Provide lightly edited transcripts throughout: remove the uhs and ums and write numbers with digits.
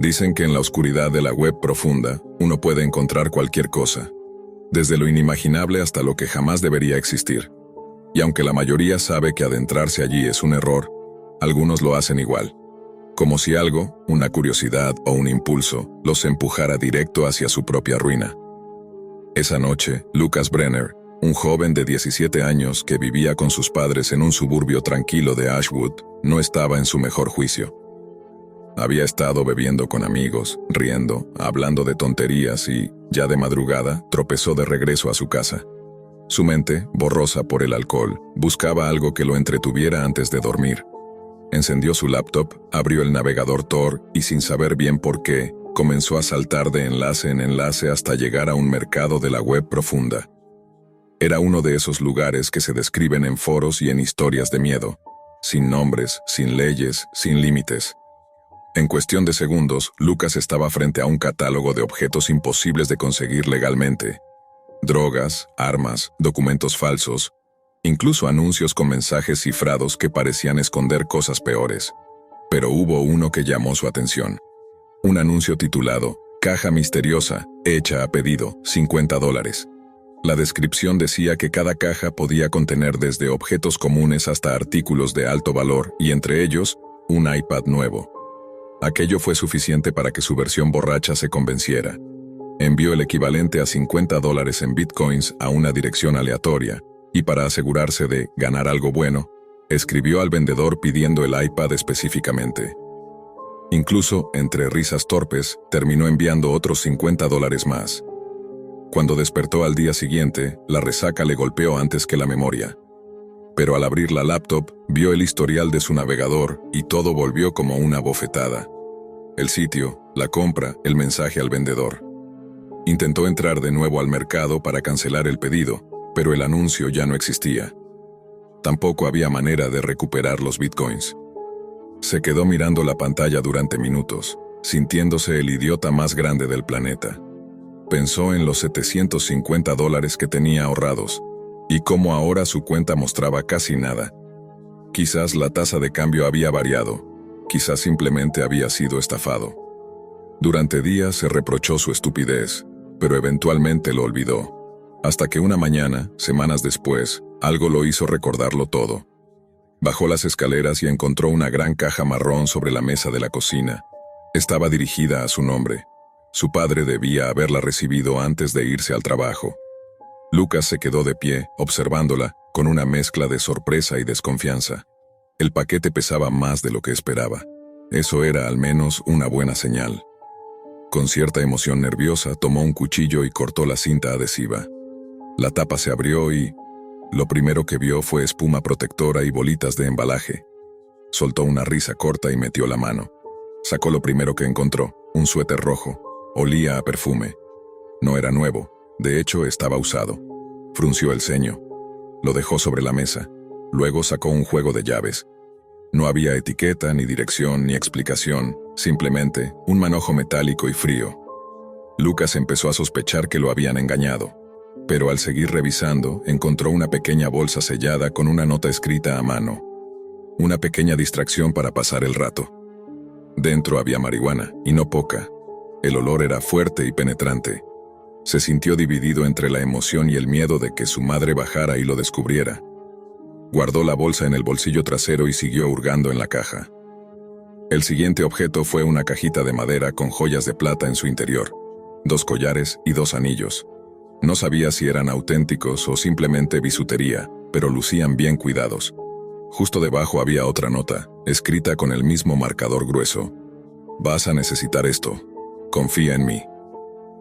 Dicen que en la oscuridad de la web profunda, uno puede encontrar cualquier cosa, desde lo inimaginable hasta lo que jamás debería existir. Y aunque la mayoría sabe que adentrarse allí es un error, algunos lo hacen igual, como si algo, una curiosidad o un impulso, los empujara directo hacia su propia ruina. Esa noche, Lucas Brenner, un joven de 17 años que vivía con sus padres en un suburbio tranquilo de Ashwood, no estaba en su mejor juicio. Había estado bebiendo con amigos, riendo, hablando de tonterías y, ya de madrugada, tropezó de regreso a su casa. Su mente, borrosa por el alcohol, buscaba algo que lo entretuviera antes de dormir. Encendió su laptop, abrió el navegador Tor y, sin saber bien por qué, comenzó a saltar de enlace en enlace hasta llegar a un mercado de la web profunda. Era uno de esos lugares que se describen en foros y en historias de miedo, sin nombres, sin leyes, sin límites. En cuestión de segundos, Lucas estaba frente a un catálogo de objetos imposibles de conseguir legalmente. Drogas, armas, documentos falsos, incluso anuncios con mensajes cifrados que parecían esconder cosas peores. Pero hubo uno que llamó su atención. Un anuncio titulado «Caja misteriosa, hecha a pedido, $50». La descripción decía que cada caja podía contener desde objetos comunes hasta artículos de alto valor y entre ellos, un iPad nuevo. Aquello fue suficiente para que su versión borracha se convenciera. Envió el equivalente a $50 en bitcoins a una dirección aleatoria y para asegurarse de ganar algo bueno, escribió al vendedor pidiendo el iPad específicamente. Incluso, entre risas torpes, terminó enviando otros $50 más. Cuando despertó al día siguiente, la resaca le golpeó antes que la memoria. Pero al abrir la laptop, vio el historial de su navegador y todo volvió como una bofetada. El sitio, la compra, el mensaje al vendedor. Intentó entrar de nuevo al mercado para cancelar el pedido, pero el anuncio ya no existía. Tampoco había manera de recuperar los bitcoins. Se quedó mirando la pantalla durante minutos, sintiéndose el idiota más grande del planeta. Pensó en los $750 que tenía ahorrados, y cómo ahora su cuenta mostraba casi nada. Quizás la tasa de cambio había variado, quizás simplemente había sido estafado. Durante días se reprochó su estupidez, pero eventualmente lo olvidó. Hasta que una mañana, semanas después, algo lo hizo recordarlo todo. Bajó las escaleras y encontró una gran caja marrón sobre la mesa de la cocina. Estaba dirigida a su nombre. Su padre debía haberla recibido antes de irse al trabajo. Lucas se quedó de pie, observándola, con una mezcla de sorpresa y desconfianza. El paquete pesaba más de lo que esperaba. Eso era al menos una buena señal. Con cierta emoción nerviosa, tomó un cuchillo y cortó la cinta adhesiva. La tapa se abrió y lo primero que vio fue espuma protectora y bolitas de embalaje. Soltó una risa corta y metió la mano. Sacó lo primero que encontró, un suéter rojo. Olía a perfume. No era nuevo, de hecho estaba usado. Frunció el ceño. Lo dejó sobre la mesa. Luego sacó un juego de llaves. No había etiqueta, ni dirección, ni explicación, simplemente un manojo metálico y frío. Lucas empezó a sospechar que lo habían engañado, pero al seguir revisando, encontró una pequeña bolsa sellada con una nota escrita a mano. Una pequeña distracción para pasar el rato. Dentro había marihuana, y no poca. El olor era fuerte y penetrante. Se sintió dividido entre la emoción y el miedo de que su madre bajara y lo descubriera. Guardó la bolsa en el bolsillo trasero y siguió hurgando en la caja. El siguiente objeto fue una cajita de madera con joyas de plata en su interior, 2 collares y 2 anillos. No sabía si eran auténticos o simplemente bisutería, pero lucían bien cuidados. Justo debajo había otra nota, escrita con el mismo marcador grueso. «Vas a necesitar esto. Confía en mí».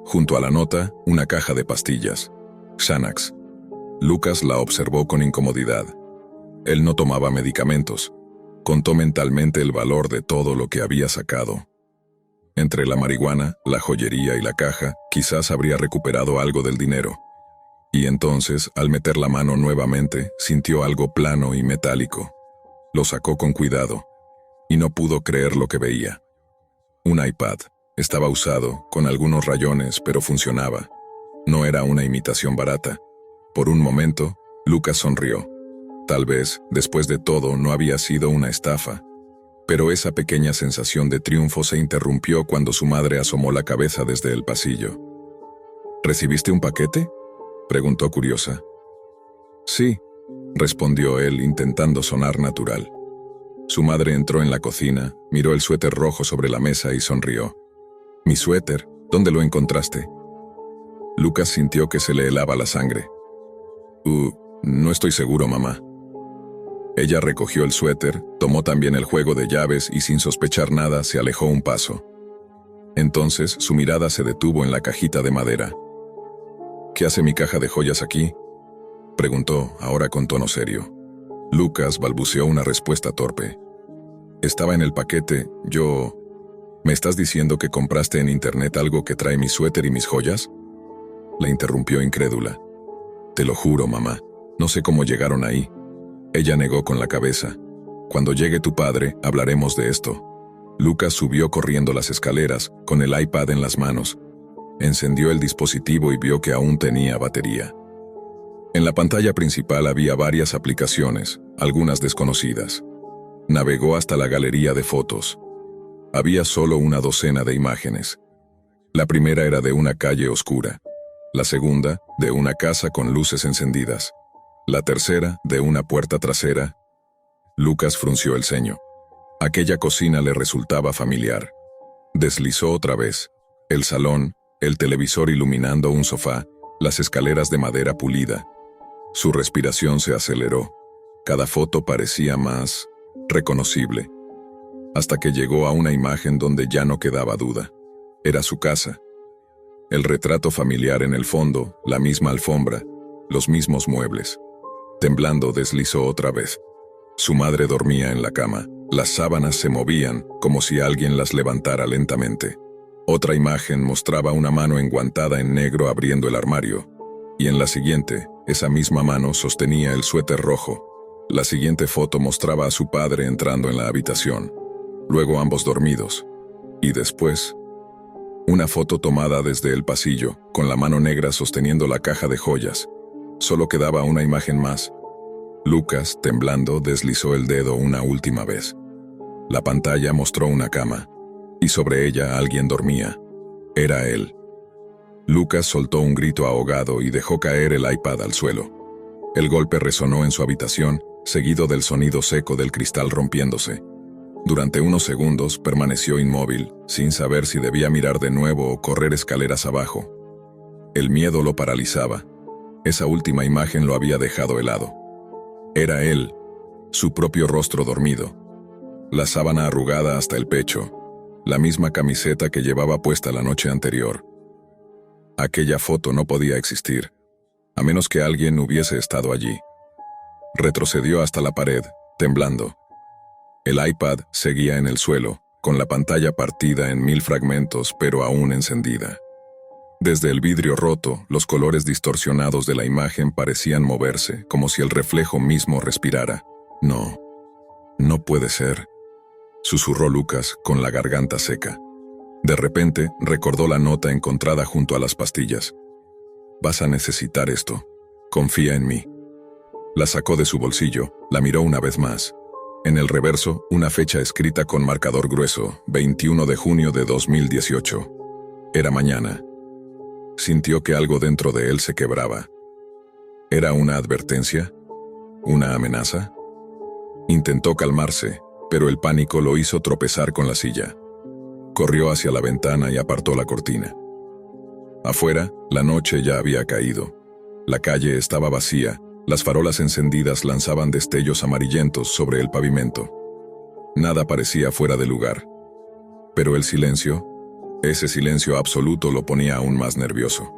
Junto a la nota, una caja de pastillas. Xanax. Lucas la observó con incomodidad. Él no tomaba medicamentos. Contó mentalmente el valor de todo lo que había sacado. Entre la marihuana, la joyería y la caja, quizás habría recuperado algo del dinero. Y entonces, al meter la mano nuevamente, sintió algo plano y metálico. Lo sacó con cuidado, y no pudo creer lo que veía. Un iPad. Estaba usado, con algunos rayones, pero funcionaba. No era una imitación barata. Por un momento, Lucas sonrió. Tal vez, después de todo, no había sido una estafa. Pero esa pequeña sensación de triunfo se interrumpió cuando su madre asomó la cabeza desde el pasillo. ¿Recibiste un paquete?, preguntó curiosa. Sí, respondió él intentando sonar natural. Su madre entró en la cocina, miró el suéter rojo sobre la mesa y sonrió. «¿Mi suéter? ¿Dónde lo encontraste?» Lucas sintió que se le helaba la sangre. No estoy seguro, mamá». Ella recogió el suéter, tomó también el juego de llaves y sin sospechar nada se alejó un paso. Entonces su mirada se detuvo en la cajita de madera. «¿Qué hace mi caja de joyas aquí?», preguntó, ahora con tono serio. Lucas balbuceó una respuesta torpe. «Estaba en el paquete, ¿Me estás diciendo que compraste en internet algo que trae mi suéter y mis joyas?», la interrumpió incrédula. «Te lo juro, mamá, no sé cómo llegaron ahí». Ella negó con la cabeza. «Cuando llegue tu padre, hablaremos de esto». Lucas subió corriendo las escaleras, con el iPad en las manos. Encendió el dispositivo y vio que aún tenía batería. En la pantalla principal había varias aplicaciones, algunas desconocidas. Navegó hasta la galería de fotos. Había solo una docena de imágenes. La primera era de una calle oscura. La segunda, de una casa con luces encendidas. La tercera, de una puerta trasera. Lucas frunció el ceño. Aquella cocina le resultaba familiar. Deslizó otra vez. El salón, el televisor iluminando un sofá, las escaleras de madera pulida. Su respiración se aceleró. Cada foto parecía más reconocible. Hasta que llegó a una imagen donde ya no quedaba duda. Era su casa. El retrato familiar en el fondo, la misma alfombra, los mismos muebles. Temblando deslizó otra vez. Su madre dormía en la cama. Las sábanas se movían como si alguien las levantara lentamente. Otra imagen mostraba una mano enguantada en negro abriendo el armario. Y en la siguiente, esa misma mano sostenía el suéter rojo. La siguiente foto mostraba a su padre entrando en la habitación. Luego ambos dormidos. Y después, una foto tomada desde el pasillo, con la mano negra sosteniendo la caja de joyas. Solo quedaba una imagen más. Lucas, temblando, deslizó el dedo una última vez. La pantalla mostró una cama, y sobre ella alguien dormía. Era él. Lucas soltó un grito ahogado y dejó caer el iPad al suelo. El golpe resonó en su habitación, seguido del sonido seco del cristal rompiéndose. Durante unos segundos permaneció inmóvil, sin saber si debía mirar de nuevo o correr escaleras abajo. El miedo lo paralizaba. Esa última imagen lo había dejado helado. Era él, su propio rostro dormido. La sábana arrugada hasta el pecho, la misma camiseta que llevaba puesta la noche anterior. Aquella foto no podía existir, a menos que alguien hubiese estado allí. Retrocedió hasta la pared, temblando. El iPad seguía en el suelo, con la pantalla partida en 1000 fragmentos, pero aún encendida. Desde el vidrio roto, los colores distorsionados de la imagen parecían moverse, como si el reflejo mismo respirara. No puede ser, susurró Lucas con la garganta seca. De repente, recordó la nota encontrada junto a las pastillas. «Vas a necesitar esto. Confía en mí». La sacó de su bolsillo, la miró una vez más. En el reverso, una fecha escrita con marcador grueso, 21 de junio de 2018. Era mañana. Sintió que algo dentro de él se quebraba. ¿Era una advertencia? ¿Una amenaza? Intentó calmarse, pero el pánico lo hizo tropezar con la silla. Corrió hacia la ventana y apartó la cortina. Afuera, la noche ya había caído. La calle estaba vacía, las farolas encendidas lanzaban destellos amarillentos sobre el pavimento. Nada parecía fuera de lugar. Pero el silencio, ese silencio absoluto lo ponía aún más nervioso.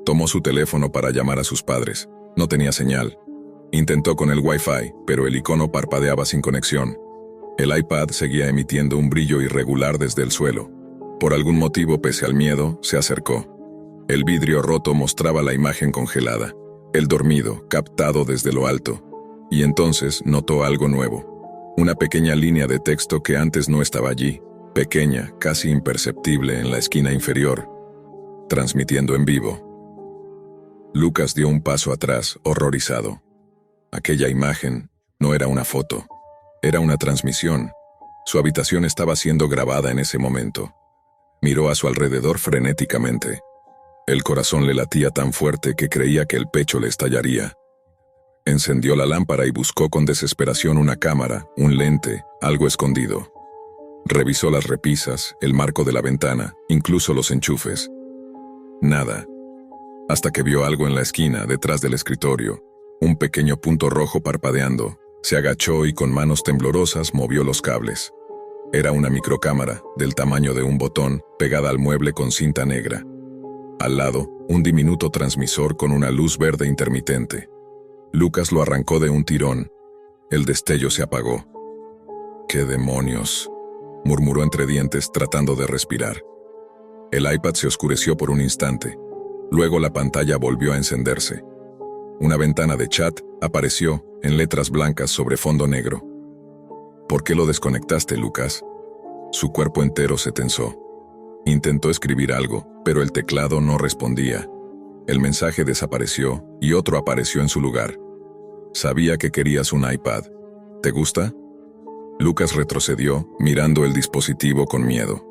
Tomó su teléfono para llamar a sus padres. No tenía señal. Intentó con el Wi-Fi, pero el icono parpadeaba sin conexión. El iPad seguía emitiendo un brillo irregular desde el suelo. Por algún motivo, pese al miedo, se acercó. El vidrio roto mostraba la imagen congelada, el dormido, captado desde lo alto. Y entonces notó algo nuevo. Una pequeña línea de texto que antes no estaba allí, pequeña, casi imperceptible en la esquina inferior, transmitiendo en vivo. Lucas dio un paso atrás, horrorizado. Aquella imagen no era una foto, era una transmisión. Su habitación estaba siendo grabada en ese momento. Miró a su alrededor frenéticamente. El corazón le latía tan fuerte que creía que el pecho le estallaría. Encendió la lámpara y buscó con desesperación una cámara, un lente, algo escondido. Revisó las repisas, el marco de la ventana, incluso los enchufes. Nada. Hasta que vio algo en la esquina, detrás del escritorio. Un pequeño punto rojo parpadeando. Se agachó y con manos temblorosas movió los cables. Era una microcámara, del tamaño de un botón, pegada al mueble con cinta negra. Al lado, un diminuto transmisor con una luz verde intermitente. Lucas lo arrancó de un tirón. El destello se apagó. «¿Qué demonios?», murmuró entre dientes tratando de respirar. El iPad se oscureció por un instante. Luego la pantalla volvió a encenderse. Una ventana de chat apareció en letras blancas sobre fondo negro. «¿Por qué lo desconectaste, Lucas?». Su cuerpo entero se tensó. Intentó escribir algo, pero el teclado no respondía. El mensaje desapareció y otro apareció en su lugar. «Sabía que querías un iPad. ¿Te gusta?». Lucas retrocedió, mirando el dispositivo con miedo.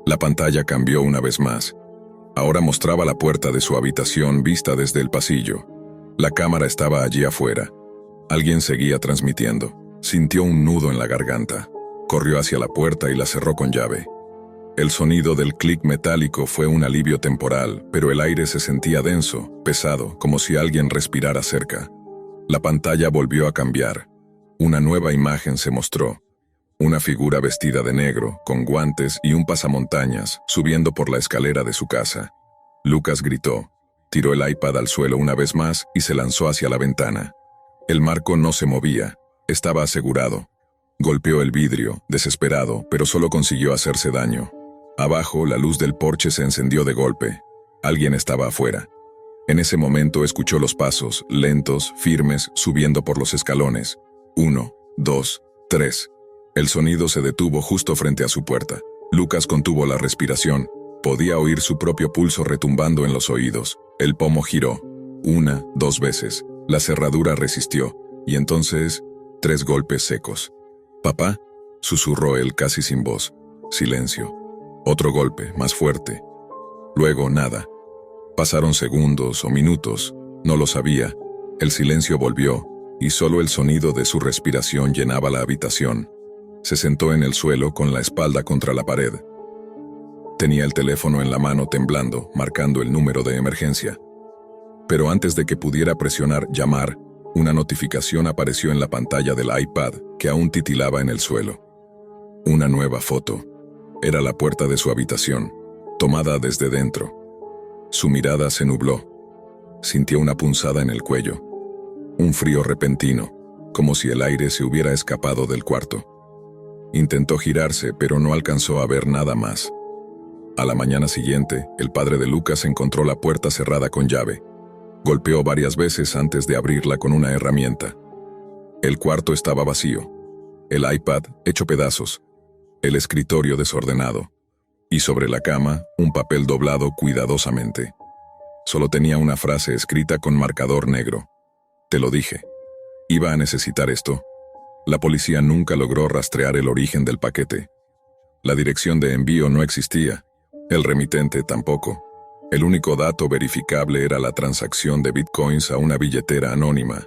La pantalla cambió una vez más. Ahora mostraba la puerta de su habitación vista desde el pasillo. La cámara estaba allí afuera. Alguien seguía transmitiendo. Sintió un nudo en la garganta. Corrió hacia la puerta y la cerró con llave. El sonido del clic metálico fue un alivio temporal, pero el aire se sentía denso, pesado, como si alguien respirara cerca. La pantalla volvió a cambiar. Una nueva imagen se mostró. Una figura vestida de negro, con guantes y un pasamontañas, subiendo por la escalera de su casa. Lucas gritó, tiró el iPad al suelo una vez más y se lanzó hacia la ventana. El marco no se movía, estaba asegurado. Golpeó el vidrio, desesperado, pero solo consiguió hacerse daño. Abajo, la luz del porche se encendió de golpe. Alguien estaba afuera. En ese momento escuchó los pasos, lentos, firmes, subiendo por los escalones. 1, 2, 3. El sonido se detuvo justo frente a su puerta. Lucas contuvo la respiración. Podía oír su propio pulso retumbando en los oídos. El pomo giró. 1, 2 veces. La cerradura resistió. Y entonces, 3 golpes secos. «¿Papá?», susurró él casi sin voz. Silencio. Otro golpe, más fuerte. Luego nada. Pasaron segundos o minutos. No lo sabía. El silencio volvió, y solo el sonido de su respiración llenaba la habitación. Se sentó en el suelo con la espalda contra la pared. Tenía el teléfono en la mano temblando, marcando el número de emergencia. Pero antes de que pudiera presionar llamar, una notificación apareció en la pantalla del iPad que aún titilaba en el suelo. Una nueva foto. Era la puerta de su habitación, tomada desde dentro. Su mirada se nubló. Sintió una punzada en el cuello. Un frío repentino, como si el aire se hubiera escapado del cuarto. Intentó girarse, pero no alcanzó a ver nada más. A la mañana siguiente, el padre de Lucas encontró la puerta cerrada con llave. Golpeó varias veces antes de abrirla con una herramienta. El cuarto estaba vacío. El iPad hecho pedazos. El escritorio desordenado. Y sobre la cama, un papel doblado cuidadosamente. Solo tenía una frase escrita con marcador negro. «Te lo dije. Iba a necesitar esto». La policía nunca logró rastrear el origen del paquete. La dirección de envío no existía. El remitente tampoco. El único dato verificable era la transacción de bitcoins a una billetera anónima,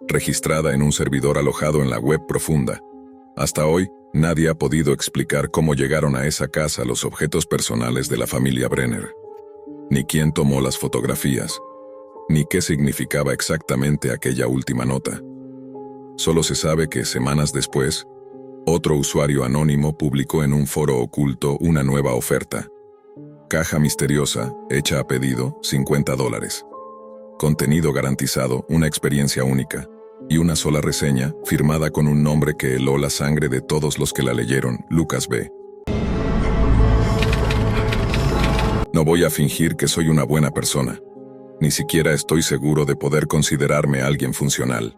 registrada en un servidor alojado en la web profunda. Hasta hoy, nadie ha podido explicar cómo llegaron a esa casa los objetos personales de la familia Brenner. Ni quién tomó las fotografías, ni qué significaba exactamente aquella última nota. Solo se sabe que, semanas después, otro usuario anónimo publicó en un foro oculto una nueva oferta. Caja misteriosa, hecha a pedido, $50. Contenido garantizado, una experiencia única. Y una sola reseña, firmada con un nombre que heló la sangre de todos los que la leyeron, Lucas B. No voy a fingir que soy una buena persona. Ni siquiera estoy seguro de poder considerarme alguien funcional.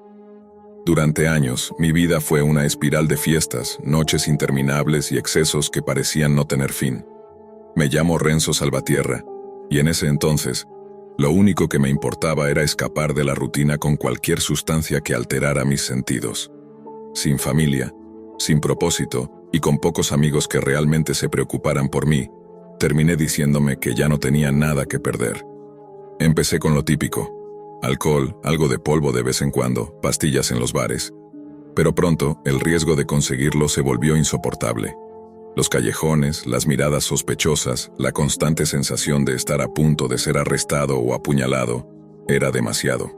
Durante años, mi vida fue una espiral de fiestas, noches interminables y excesos que parecían no tener fin. Me llamo Renzo Salvatierra, y en ese entonces, lo único que me importaba era escapar de la rutina con cualquier sustancia que alterara mis sentidos. Sin familia, sin propósito, y con pocos amigos que realmente se preocuparan por mí, terminé diciéndome que ya no tenía nada que perder. Empecé con lo típico: alcohol, algo de polvo de vez en cuando, pastillas en los bares. Pero pronto, el riesgo de conseguirlo se volvió insoportable. Los callejones, las miradas sospechosas, la constante sensación de estar a punto de ser arrestado o apuñalado, era demasiado.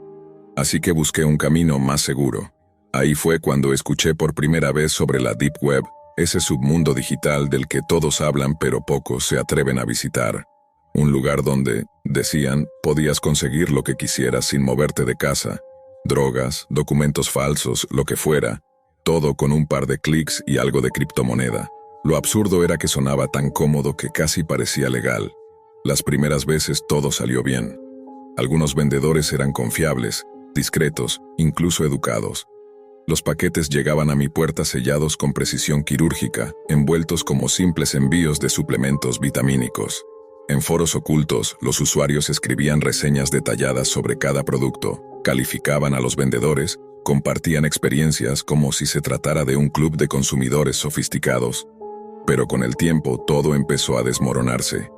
Así que busqué un camino más seguro. Ahí fue cuando escuché por primera vez sobre la Deep Web, ese submundo digital del que todos hablan pero pocos se atreven a visitar. Un lugar donde, decían, podías conseguir lo que quisieras sin moverte de casa. Drogas, documentos falsos, lo que fuera. Todo con un par de clics y algo de criptomoneda. Lo absurdo era que sonaba tan cómodo que casi parecía legal. Las primeras veces todo salió bien. Algunos vendedores eran confiables, discretos, incluso educados. Los paquetes llegaban a mi puerta sellados con precisión quirúrgica, envueltos como simples envíos de suplementos vitamínicos. En foros ocultos, los usuarios escribían reseñas detalladas sobre cada producto, calificaban a los vendedores, compartían experiencias como si se tratara de un club de consumidores sofisticados. Pero con el tiempo todo empezó a desmoronarse.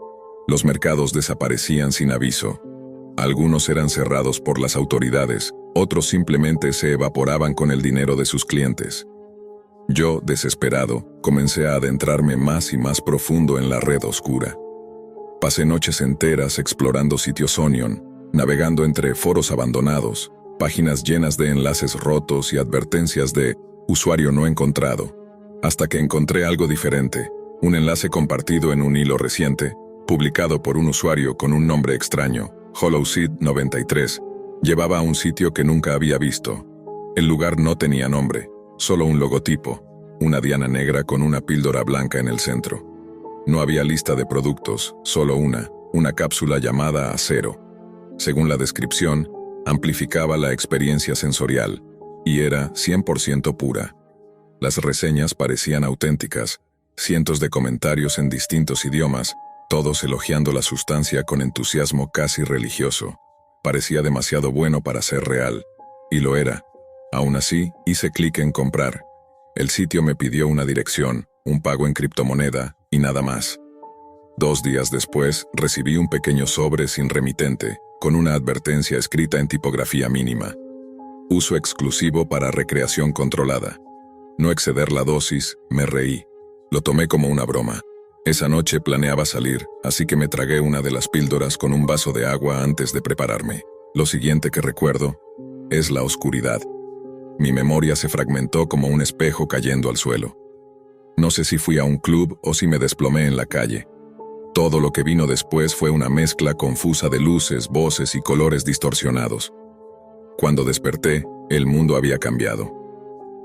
Los mercados desaparecían sin aviso. Algunos eran cerrados por las autoridades, otros simplemente se evaporaban con el dinero de sus clientes. Yo, desesperado, comencé a adentrarme más y más profundo en la red oscura. Pasé noches enteras explorando sitios Onion, navegando entre foros abandonados, páginas llenas de enlaces rotos y advertencias de usuario no encontrado, hasta que encontré algo diferente, un enlace compartido en un hilo reciente, publicado por un usuario con un nombre extraño, HollowSeed93, llevaba a un sitio que nunca había visto. El lugar no tenía nombre, solo un logotipo, una diana negra con una píldora blanca en el centro. No había lista de productos, solo una cápsula llamada Acero. Según la descripción, amplificaba la experiencia sensorial, y era 100% pura. Las reseñas parecían auténticas, cientos de comentarios en distintos idiomas, todos elogiando la sustancia con entusiasmo casi religioso. Parecía demasiado bueno para ser real, y lo era. Aún así, hice clic en comprar. El sitio me pidió una dirección, un pago en criptomoneda, y nada más. 2 días después, recibí un pequeño sobre sin remitente, con una advertencia escrita en tipografía mínima. Uso exclusivo para recreación controlada. No exceder la dosis, me reí. Lo tomé como una broma. Esa noche planeaba salir, así que me tragué una de las píldoras con un vaso de agua antes de prepararme. Lo siguiente que recuerdo es la oscuridad. Mi memoria se fragmentó como un espejo cayendo al suelo. No sé si fui a un club o si me desplomé en la calle. Todo lo que vino después fue una mezcla confusa de luces, voces y colores distorsionados. Cuando desperté, el mundo había cambiado.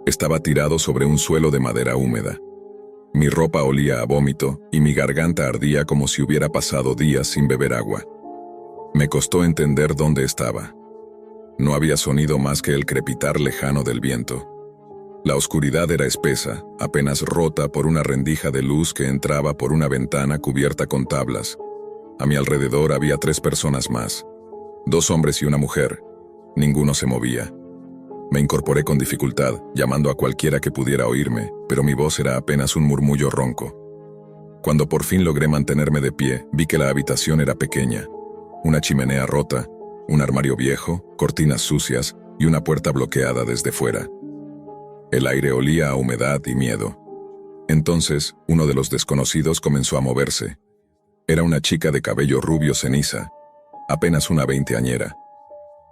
Estaba tirado sobre un suelo de madera húmeda. Mi ropa olía a vómito y mi garganta ardía como si hubiera pasado días sin beber agua. Me costó entender dónde estaba. No había sonido más que el crepitar lejano del viento. La oscuridad era espesa, apenas rota por una rendija de luz que entraba por una ventana cubierta con tablas. A mi alrededor había 3 personas más. 2 hombres y una mujer. Ninguno se movía. Me incorporé con dificultad, llamando a cualquiera que pudiera oírme, pero mi voz era apenas un murmullo ronco. Cuando por fin logré mantenerme de pie, vi que la habitación era pequeña. Una chimenea rota, un armario viejo, cortinas sucias y una puerta bloqueada desde fuera. El aire olía a humedad y miedo. Entonces, uno de los desconocidos comenzó a moverse. Era una chica de cabello rubio ceniza, apenas una veinteañera.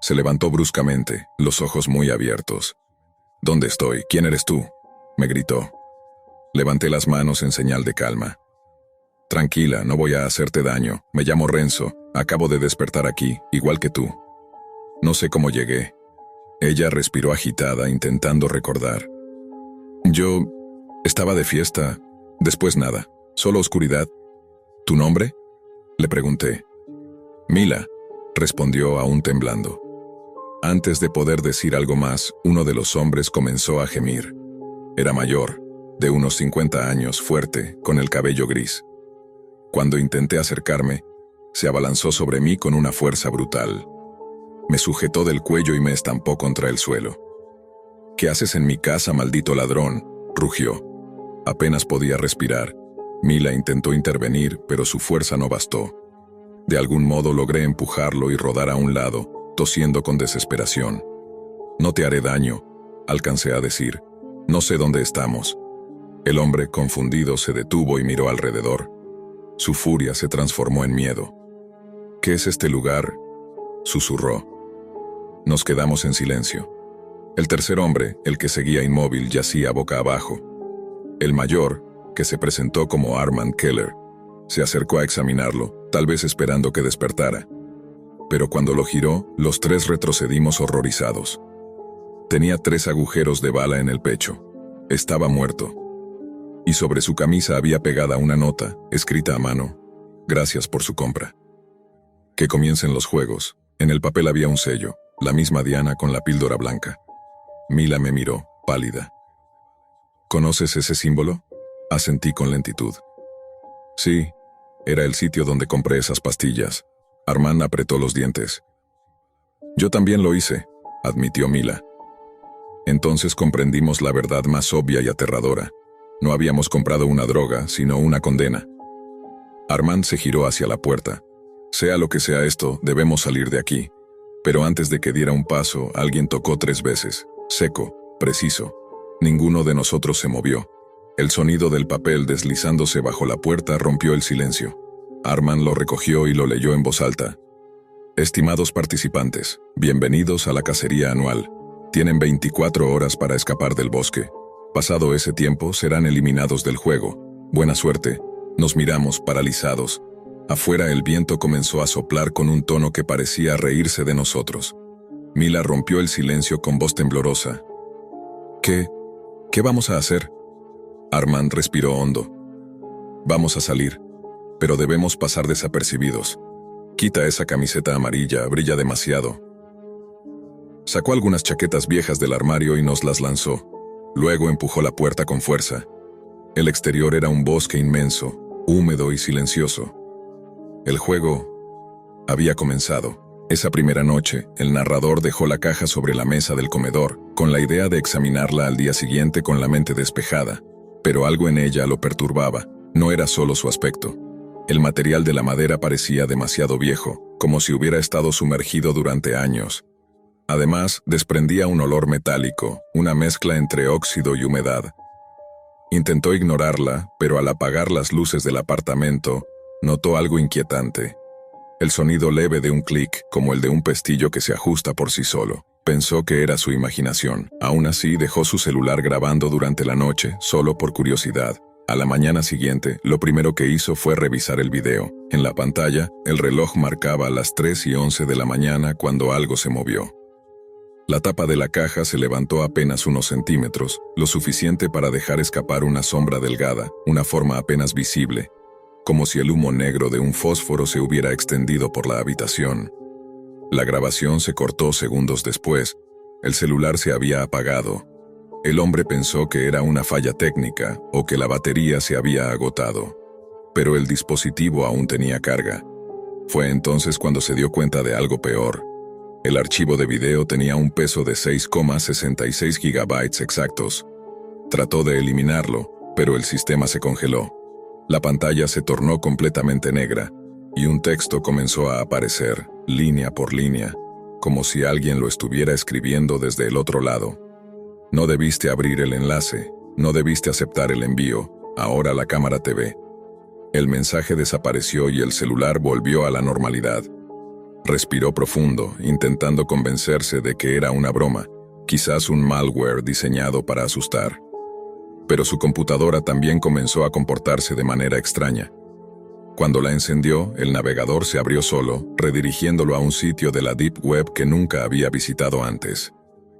Se levantó bruscamente, los ojos muy abiertos. «¿Dónde estoy? ¿Quién eres tú?», me gritó. Levanté las manos en señal de calma. «Tranquila, no voy a hacerte daño. Me llamo Renzo. Acabo de despertar aquí, igual que tú. No sé cómo llegué». Ella respiró agitada, intentando recordar. «Yo estaba de fiesta. Después nada. Solo oscuridad». «¿Tu nombre?», le pregunté. «Mila», respondió aún temblando. Antes de poder decir algo más, uno de los hombres comenzó a gemir. Era mayor, de unos 50 años, fuerte, con el cabello gris. Cuando intenté acercarme, se abalanzó sobre mí con una fuerza brutal. Me sujetó del cuello y me estampó contra el suelo. «¿Qué haces en mi casa, maldito ladrón?», rugió. Apenas podía respirar. Mila intentó intervenir, pero su fuerza no bastó. De algún modo logré empujarlo y rodar a un lado, tosiendo con desesperación. «No te haré daño», alcancé a decir. «No sé dónde estamos». El hombre, confundido, se detuvo y miró alrededor. Su furia se transformó en miedo. «¿Qué es este lugar?», susurró. Nos quedamos en silencio. El tercer hombre, el que seguía inmóvil, yacía boca abajo. El mayor, que se presentó como Armand Keller, se acercó a examinarlo, tal vez esperando que despertara. Pero cuando lo giró, los tres retrocedimos horrorizados. Tenía 3 agujeros de bala en el pecho. Estaba muerto. Y sobre su camisa había pegada una nota, escrita a mano: «Gracias por su compra». «Que comiencen los juegos». En el papel había un sello, la misma diana con la píldora blanca. Mila me miró, pálida. «¿Conoces ese símbolo?», asentí con lentitud. «Sí, era el sitio donde compré esas pastillas». Armand apretó los dientes. «Yo también lo hice», admitió Mila. Entonces comprendimos la verdad más obvia y aterradora. No habíamos comprado una droga, sino una condena. Armand se giró hacia la puerta. «Sea lo que sea esto, debemos salir de aquí». Pero antes de que diera un paso, alguien tocó 3 veces. Seco, preciso. Ninguno de nosotros se movió. El sonido del papel deslizándose bajo la puerta rompió el silencio. Armand lo recogió y lo leyó en voz alta. «Estimados participantes, bienvenidos a la cacería anual. Tienen 24 horas para escapar del bosque. Pasado ese tiempo, serán eliminados del juego. Buena suerte». Nos miramos, paralizados. Afuera el viento comenzó a soplar con un tono que parecía reírse de nosotros. Mila rompió el silencio con voz temblorosa. ¿Qué vamos a hacer?» Armand respiró hondo. «Vamos a salir, pero debemos pasar desapercibidos. Quita esa camiseta amarilla, brilla demasiado». Sacó algunas chaquetas viejas del armario y nos las lanzó. Luego empujó la puerta con fuerza. El exterior era un bosque inmenso, húmedo y silencioso. El juego había comenzado. Esa primera noche, el narrador dejó la caja sobre la mesa del comedor, con la idea de examinarla al día siguiente con la mente despejada. Pero algo en ella lo perturbaba. No era solo su aspecto. El material de la madera parecía demasiado viejo, como si hubiera estado sumergido durante años. Además, desprendía un olor metálico, una mezcla entre óxido y humedad. Intentó ignorarla, pero al apagar las luces del apartamento, notó algo inquietante. El sonido leve de un clic, como el de un pestillo que se ajusta por sí solo. Pensó que era su imaginación. Aún así, dejó su celular grabando durante la noche, solo por curiosidad. A la mañana siguiente, lo primero que hizo fue revisar el video. En la pantalla, el reloj marcaba las 3:11 de la mañana cuando algo se movió. La tapa de la caja se levantó apenas unos centímetros, lo suficiente para dejar escapar una sombra delgada, una forma apenas visible, como si el humo negro de un fósforo se hubiera extendido por la habitación. La grabación se cortó segundos después. El celular se había apagado. El hombre pensó que era una falla técnica o que la batería se había agotado. Pero el dispositivo aún tenía carga. Fue entonces cuando se dio cuenta de algo peor. El archivo de video tenía un peso de 6,66 gigabytes exactos. Trató de eliminarlo, pero el sistema se congeló. La pantalla se tornó completamente negra, y un texto comenzó a aparecer, línea por línea, como si alguien lo estuviera escribiendo desde el otro lado. «No debiste abrir el enlace, no debiste aceptar el envío, ahora la cámara te ve». El mensaje desapareció y el celular volvió a la normalidad. Respiró profundo, intentando convencerse de que era una broma, quizás un malware diseñado para asustar. Pero su computadora también comenzó a comportarse de manera extraña. Cuando la encendió, el navegador se abrió solo, redirigiéndolo a un sitio de la Deep Web que nunca había visitado antes.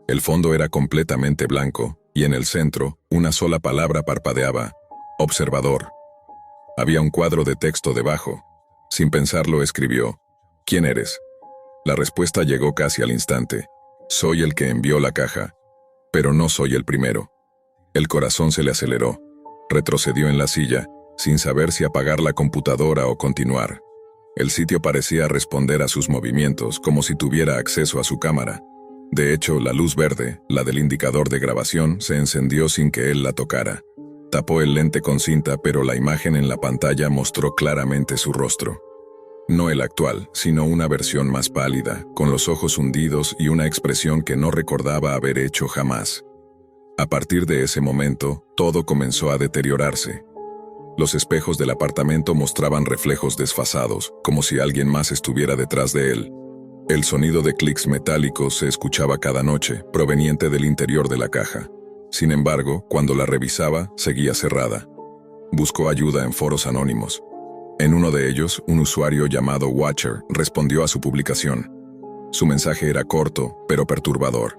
El fondo era completamente blanco, y en el centro, una sola palabra parpadeaba: «Observador». Había un cuadro de texto debajo. Sin pensarlo, escribió: «¿Quién eres?». La respuesta llegó casi al instante: «Soy el que envió la caja, pero no soy el primero». El corazón se le aceleró. Retrocedió en la silla, sin saber si apagar la computadora o continuar. El sitio parecía responder a sus movimientos, como si tuviera acceso a su cámara. De hecho, la luz verde, la del indicador de grabación, se encendió sin que él la tocara. Tapó el lente con cinta, pero la imagen en la pantalla mostró claramente su rostro. No el actual, sino una versión más pálida, con los ojos hundidos y una expresión que no recordaba haber hecho jamás. A partir de ese momento, todo comenzó a deteriorarse. Los espejos del apartamento mostraban reflejos desfasados, como si alguien más estuviera detrás de él. El sonido de clics metálicos se escuchaba cada noche, proveniente del interior de la caja. Sin embargo, cuando la revisaba, seguía cerrada. Buscó ayuda en foros anónimos. En uno de ellos, un usuario llamado Watcher respondió a su publicación. Su mensaje era corto, pero perturbador.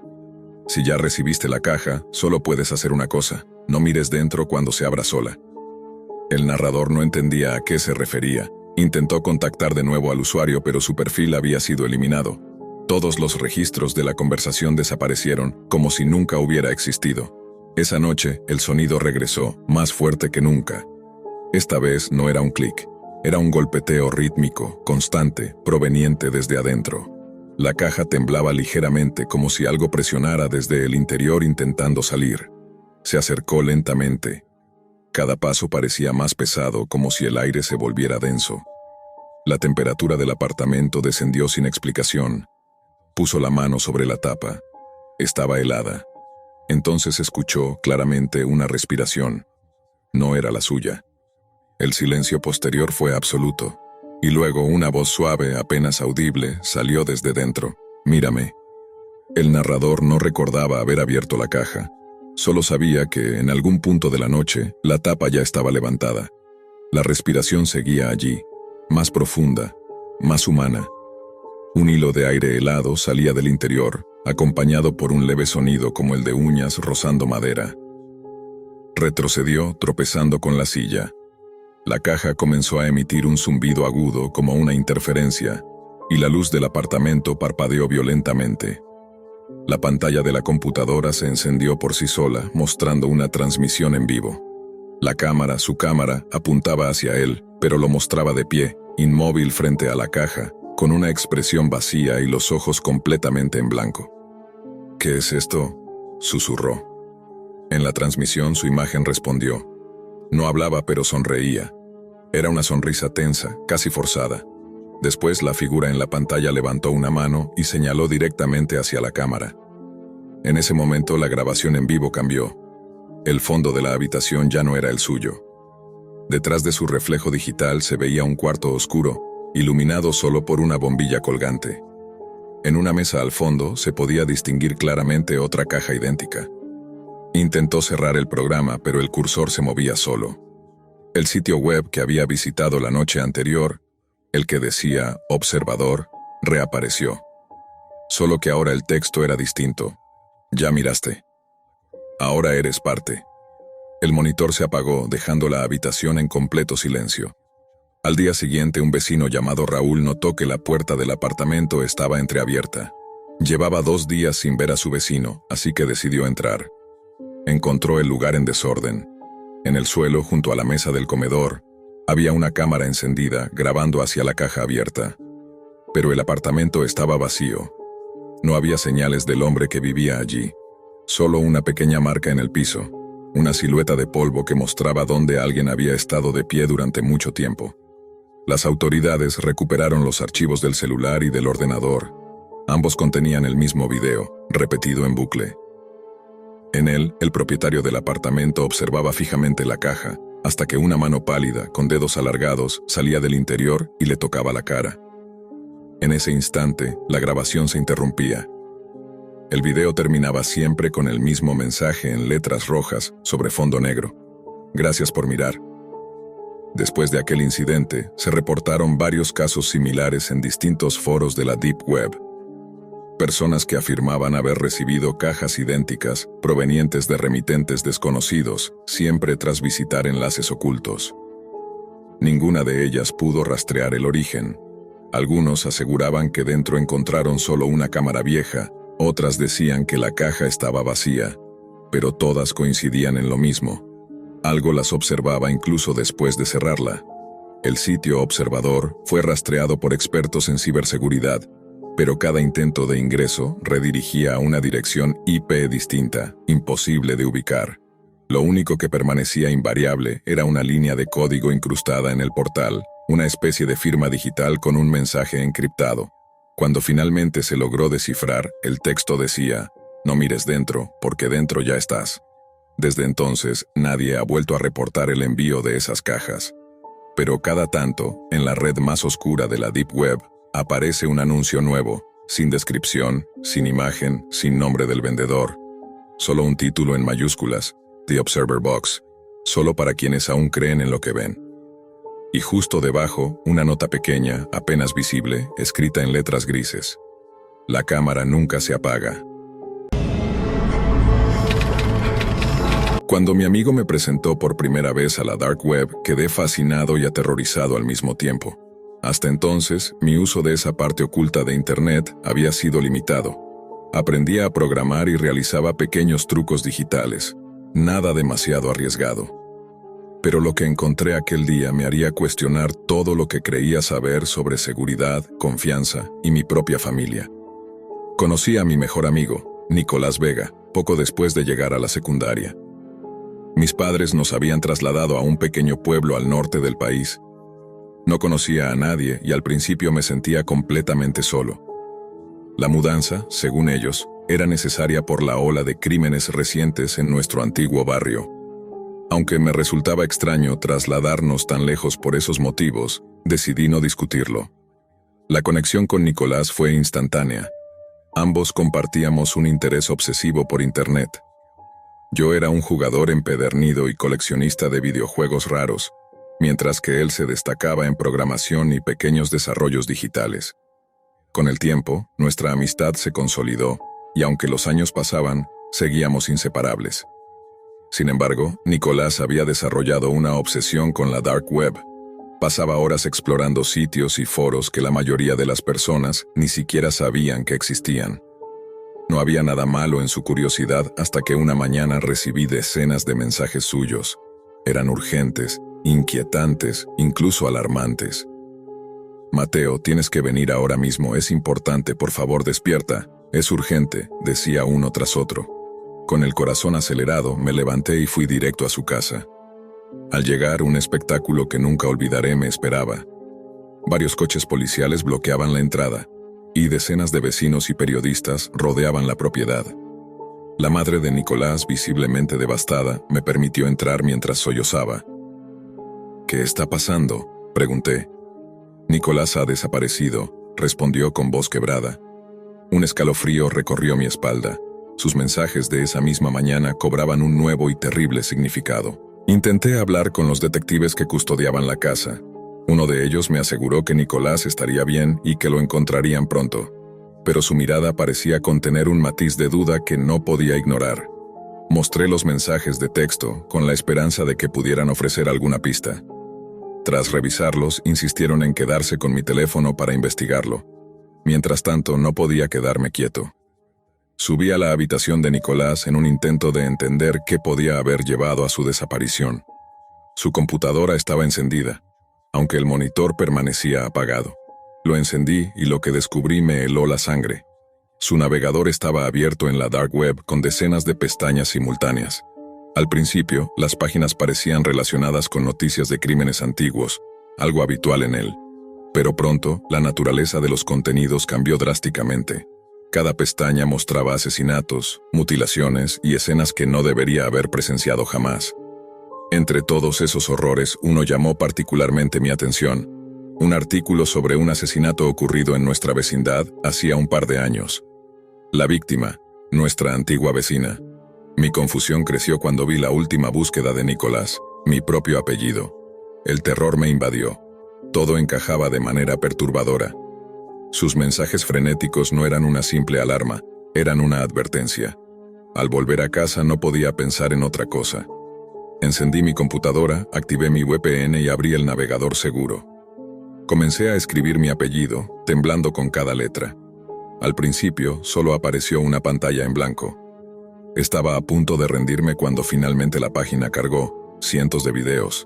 Si ya recibiste la caja, solo puedes hacer una cosa: no mires dentro cuando se abra sola. El narrador no entendía a qué se refería. Intentó contactar de nuevo al usuario, pero su perfil había sido eliminado. Todos los registros de la conversación desaparecieron, como si nunca hubiera existido. Esa noche, el sonido regresó, más fuerte que nunca. Esta vez no era un clic. Era un golpeteo rítmico, constante, proveniente desde adentro. La caja temblaba ligeramente, como si algo presionara desde el interior intentando salir. Se acercó lentamente. Cada paso parecía más pesado, como si el aire se volviera denso. La temperatura del apartamento descendió sin explicación. Puso la mano sobre la tapa. Estaba helada. Entonces escuchó claramente una respiración. No era la suya. El silencio posterior fue absoluto. Y luego una voz suave, apenas audible, salió desde dentro. «Mírame». El narrador no recordaba haber abierto la caja. Solo sabía que, en algún punto de la noche, la tapa ya estaba levantada. La respiración seguía allí, más profunda, más humana. Un hilo de aire helado salía del interior, acompañado por un leve sonido como el de uñas rozando madera. Retrocedió, tropezando con la silla. La caja comenzó a emitir un zumbido agudo como una interferencia, y la luz del apartamento parpadeó violentamente. La pantalla de la computadora se encendió por sí sola, mostrando una transmisión en vivo. Su cámara, apuntaba hacia él, pero lo mostraba de pie, inmóvil frente a la caja, con una expresión vacía y los ojos completamente en blanco. «¿Qué es esto?», susurró. En la transmisión su imagen respondió. No hablaba, pero sonreía. Era una sonrisa tensa, casi forzada. Después la figura en la pantalla levantó una mano y señaló directamente hacia la cámara. En ese momento la grabación en vivo cambió. El fondo de la habitación ya no era el suyo. Detrás de su reflejo digital se veía un cuarto oscuro, iluminado solo por una bombilla colgante. En una mesa al fondo se podía distinguir claramente otra caja idéntica. Intentó cerrar el programa, pero el cursor se movía solo. El sitio web que había visitado la noche anterior, el que decía «Observador», reapareció. Solo que ahora el texto era distinto. «Ya miraste. Ahora eres parte». El monitor se apagó, dejando la habitación en completo silencio. Al día siguiente, un vecino llamado Raúl notó que la puerta del apartamento estaba entreabierta. Llevaba 2 días sin ver a su vecino, así que decidió entrar. Encontró el lugar en desorden. En el suelo, junto a la mesa del comedor, había una cámara encendida, grabando hacia la caja abierta. Pero el apartamento estaba vacío. No había señales del hombre que vivía allí. Solo una pequeña marca en el piso, una silueta de polvo que mostraba dónde alguien había estado de pie durante mucho tiempo. Las autoridades recuperaron los archivos del celular y del ordenador. Ambos contenían el mismo video, repetido en bucle. En él, el propietario del apartamento observaba fijamente la caja, hasta que una mano pálida, con dedos alargados, salía del interior y le tocaba la cara. En ese instante, la grabación se interrumpía. El video terminaba siempre con el mismo mensaje en letras rojas sobre fondo negro. «Gracias por mirar». Después de aquel incidente, se reportaron varios casos similares en distintos foros de la Deep Web. Personas que afirmaban haber recibido cajas idénticas, provenientes de remitentes desconocidos, siempre tras visitar enlaces ocultos. Ninguna de ellas pudo rastrear el origen. Algunos aseguraban que dentro encontraron solo una cámara vieja, otras decían que la caja estaba vacía, pero todas coincidían en lo mismo. Algo las observaba incluso después de cerrarla. El sitio Observador fue rastreado por expertos en ciberseguridad, pero cada intento de ingreso redirigía a una dirección IP distinta, imposible de ubicar. Lo único que permanecía invariable era una línea de código incrustada en el portal, una especie de firma digital con un mensaje encriptado. Cuando finalmente se logró descifrar, el texto decía: "No mires dentro, porque dentro ya estás". Desde entonces, nadie ha vuelto a reportar el envío de esas cajas. Pero cada tanto, en la red más oscura de la Deep Web, aparece un anuncio nuevo, sin descripción, sin imagen, sin nombre del vendedor. Solo un título en mayúsculas: The Observer Box, solo para quienes aún creen en lo que ven. Y justo debajo, una nota pequeña, apenas visible, escrita en letras grises: La cámara nunca se apaga. Cuando mi amigo me presentó por primera vez a la Dark Web, quedé fascinado y aterrorizado al mismo tiempo. Hasta entonces, mi uso de esa parte oculta de Internet había sido limitado. Aprendía a programar y realizaba pequeños trucos digitales, nada demasiado arriesgado. Pero lo que encontré aquel día me haría cuestionar todo lo que creía saber sobre seguridad, confianza y mi propia familia. Conocí a mi mejor amigo, Nicolás Vega, poco después de llegar a la secundaria. Mis padres nos habían trasladado a un pequeño pueblo al norte del país. No conocía a nadie y al principio me sentía completamente solo. La mudanza, según ellos, era necesaria por la ola de crímenes recientes en nuestro antiguo barrio. Aunque me resultaba extraño trasladarnos tan lejos por esos motivos, decidí no discutirlo. La conexión con Nicolás fue instantánea. Ambos compartíamos un interés obsesivo por Internet. Yo era un jugador empedernido y coleccionista de videojuegos raros, mientras que él se destacaba en programación y pequeños desarrollos digitales. Con el tiempo, nuestra amistad se consolidó, y aunque los años pasaban, seguíamos inseparables. Sin embargo, Nicolás había desarrollado una obsesión con la Dark Web. Pasaba horas explorando sitios y foros que la mayoría de las personas ni siquiera sabían que existían. No había nada malo en su curiosidad hasta que una mañana recibí decenas de mensajes suyos. Eran urgentes, inquietantes, incluso alarmantes. «Mateo, tienes que venir ahora mismo, es importante, por favor despierta, es urgente», decía uno tras otro. Con el corazón acelerado, me levanté y fui directo a su casa. Al llegar, un espectáculo que nunca olvidaré me esperaba. Varios coches policiales bloqueaban la entrada, y decenas de vecinos y periodistas rodeaban la propiedad. La madre de Nicolás, visiblemente devastada, me permitió entrar mientras sollozaba. «¿Qué está pasando?», pregunté. «Nicolás ha desaparecido», respondió con voz quebrada. Un escalofrío recorrió mi espalda. Sus mensajes de esa misma mañana cobraban un nuevo y terrible significado. Intenté hablar con los detectives que custodiaban la casa. Uno de ellos me aseguró que Nicolás estaría bien y que lo encontrarían pronto, pero su mirada parecía contener un matiz de duda que no podía ignorar. Mostré los mensajes de texto con la esperanza de que pudieran ofrecer alguna pista. Tras revisarlos, insistieron en quedarse con mi teléfono para investigarlo. Mientras tanto, no podía quedarme quieto. Subí a la habitación de Nicolás en un intento de entender qué podía haber llevado a su desaparición. Su computadora estaba encendida, aunque el monitor permanecía apagado. Lo encendí y lo que descubrí me heló la sangre. Su navegador estaba abierto en la Dark Web con decenas de pestañas simultáneas. Al principio, las páginas parecían relacionadas con noticias de crímenes antiguos, algo habitual en él. Pero pronto, la naturaleza de los contenidos cambió drásticamente. Cada pestaña mostraba asesinatos, mutilaciones y escenas que no debería haber presenciado jamás. Entre todos esos horrores, uno llamó particularmente mi atención. Un artículo sobre un asesinato ocurrido en nuestra vecindad hacía un par de años. La víctima, nuestra antigua vecina. Mi confusión creció cuando vi la última búsqueda de Nicolás, mi propio apellido. El terror me invadió. Todo encajaba de manera perturbadora. Sus mensajes frenéticos no eran una simple alarma, eran una advertencia. Al volver a casa no podía pensar en otra cosa. Encendí mi computadora, activé mi VPN y abrí el navegador seguro. Comencé a escribir mi apellido, temblando con cada letra. Al principio, solo apareció una pantalla en blanco. Estaba a punto de rendirme cuando finalmente la página cargó, cientos de videos.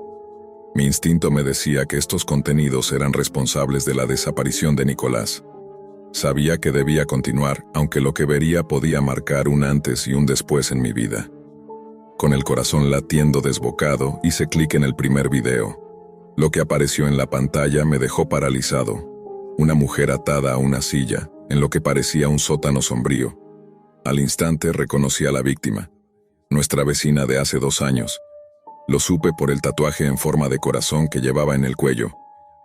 Mi instinto me decía que estos contenidos eran responsables de la desaparición de Nicolás. Sabía que debía continuar, aunque lo que vería podía marcar un antes y un después en mi vida. Con el corazón latiendo desbocado, hice clic en el primer video. Lo que apareció en la pantalla me dejó paralizado. Una mujer atada a una silla, en lo que parecía un sótano sombrío. Al instante reconocí a la víctima, nuestra vecina de hace 2 años. Lo supe por el tatuaje en forma de corazón que llevaba en el cuello,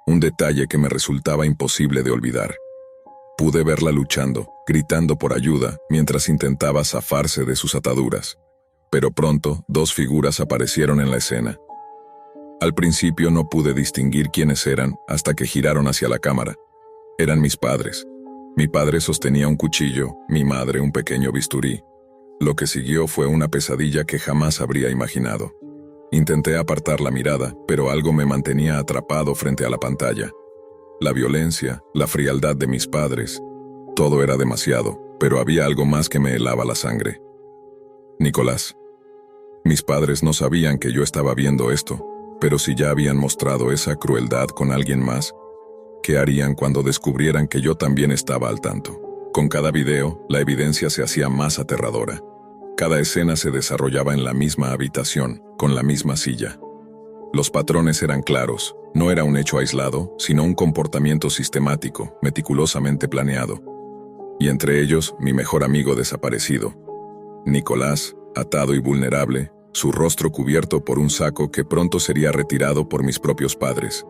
un detalle que me resultaba imposible de olvidar. Pude verla luchando, gritando por ayuda, mientras intentaba zafarse de sus ataduras. Pero pronto, 2 figuras aparecieron en la escena. Al principio no pude distinguir quiénes eran hasta que giraron hacia la cámara. Eran mis padres. Mi padre sostenía un cuchillo, mi madre un pequeño bisturí. Lo que siguió fue una pesadilla que jamás habría imaginado. Intenté apartar la mirada, pero algo me mantenía atrapado frente a la pantalla. La violencia, la frialdad de mis padres. Todo era demasiado, pero había algo más que me helaba la sangre. Nicolás. Mis padres no sabían que yo estaba viendo esto, pero si ya habían mostrado esa crueldad con alguien más, ¿qué harían cuando descubrieran que yo también estaba al tanto? Con cada video, la evidencia se hacía más aterradora. Cada escena se desarrollaba en la misma habitación, con la misma silla. Los patrones eran claros, no era un hecho aislado, sino un comportamiento sistemático, meticulosamente planeado. Y entre ellos, mi mejor amigo desaparecido. Nicolás, atado y vulnerable, su rostro cubierto por un saco que pronto sería retirado por mis propios padres.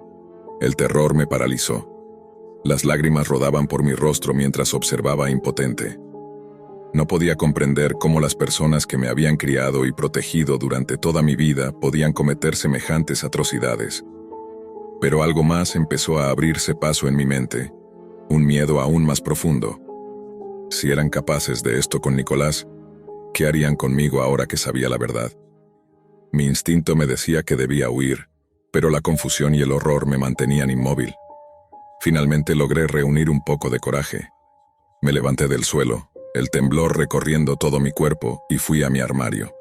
El terror me paralizó. Las lágrimas rodaban por mi rostro mientras observaba impotente. No podía comprender cómo las personas que me habían criado y protegido durante toda mi vida podían cometer semejantes atrocidades. Pero algo más empezó a abrirse paso en mi mente, un miedo aún más profundo. Si eran capaces de esto con Nicolás, ¿qué harían conmigo ahora que sabía la verdad? Mi instinto me decía que debía huir, pero la confusión y el horror me mantenían inmóvil. Finalmente logré reunir un poco de coraje. Me levanté del suelo, el temblor recorriendo todo mi cuerpo, y fui a mi armario.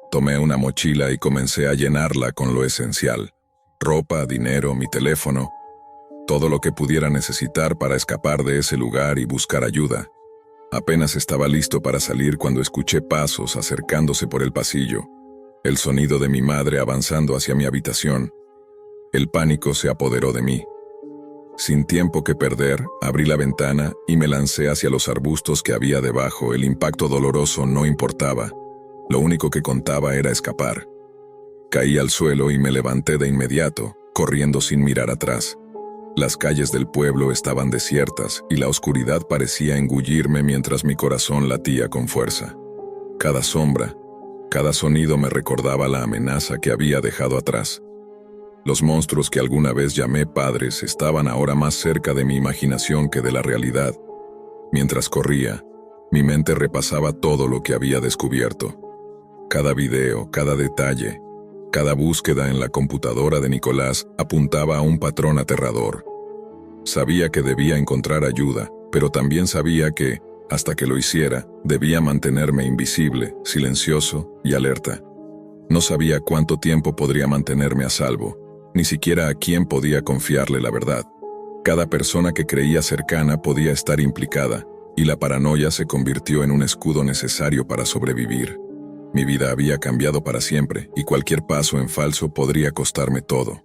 Tomé una mochila y comencé a llenarla con lo esencial: ropa, dinero, mi teléfono, todo lo que pudiera necesitar para escapar de ese lugar y buscar ayuda. Apenas estaba listo para salir cuando escuché pasos acercándose por el pasillo, el sonido de mi madre avanzando hacia mi habitación. El pánico se apoderó de mí. Sin tiempo que perder, abrí la ventana y me lancé hacia los arbustos que había debajo. El impacto doloroso no importaba. Lo único que contaba era escapar. Caí al suelo y me levanté de inmediato, corriendo sin mirar atrás. Las calles del pueblo estaban desiertas y la oscuridad parecía engullirme mientras mi corazón latía con fuerza. Cada sombra, cada sonido me recordaba la amenaza que había dejado atrás. Los monstruos que alguna vez llamé padres estaban ahora más cerca de mi imaginación que de la realidad. Mientras corría, mi mente repasaba todo lo que había descubierto. Cada video, cada detalle, cada búsqueda en la computadora de Nicolás apuntaba a un patrón aterrador. Sabía que debía encontrar ayuda, pero también sabía que, hasta que lo hiciera, debía mantenerme invisible, silencioso y alerta. No sabía cuánto tiempo podría mantenerme a salvo, ni siquiera a quién podía confiarle la verdad. Cada persona que creía cercana podía estar implicada, y la paranoia se convirtió en un escudo necesario para sobrevivir. Mi vida había cambiado para siempre, y cualquier paso en falso podría costarme todo.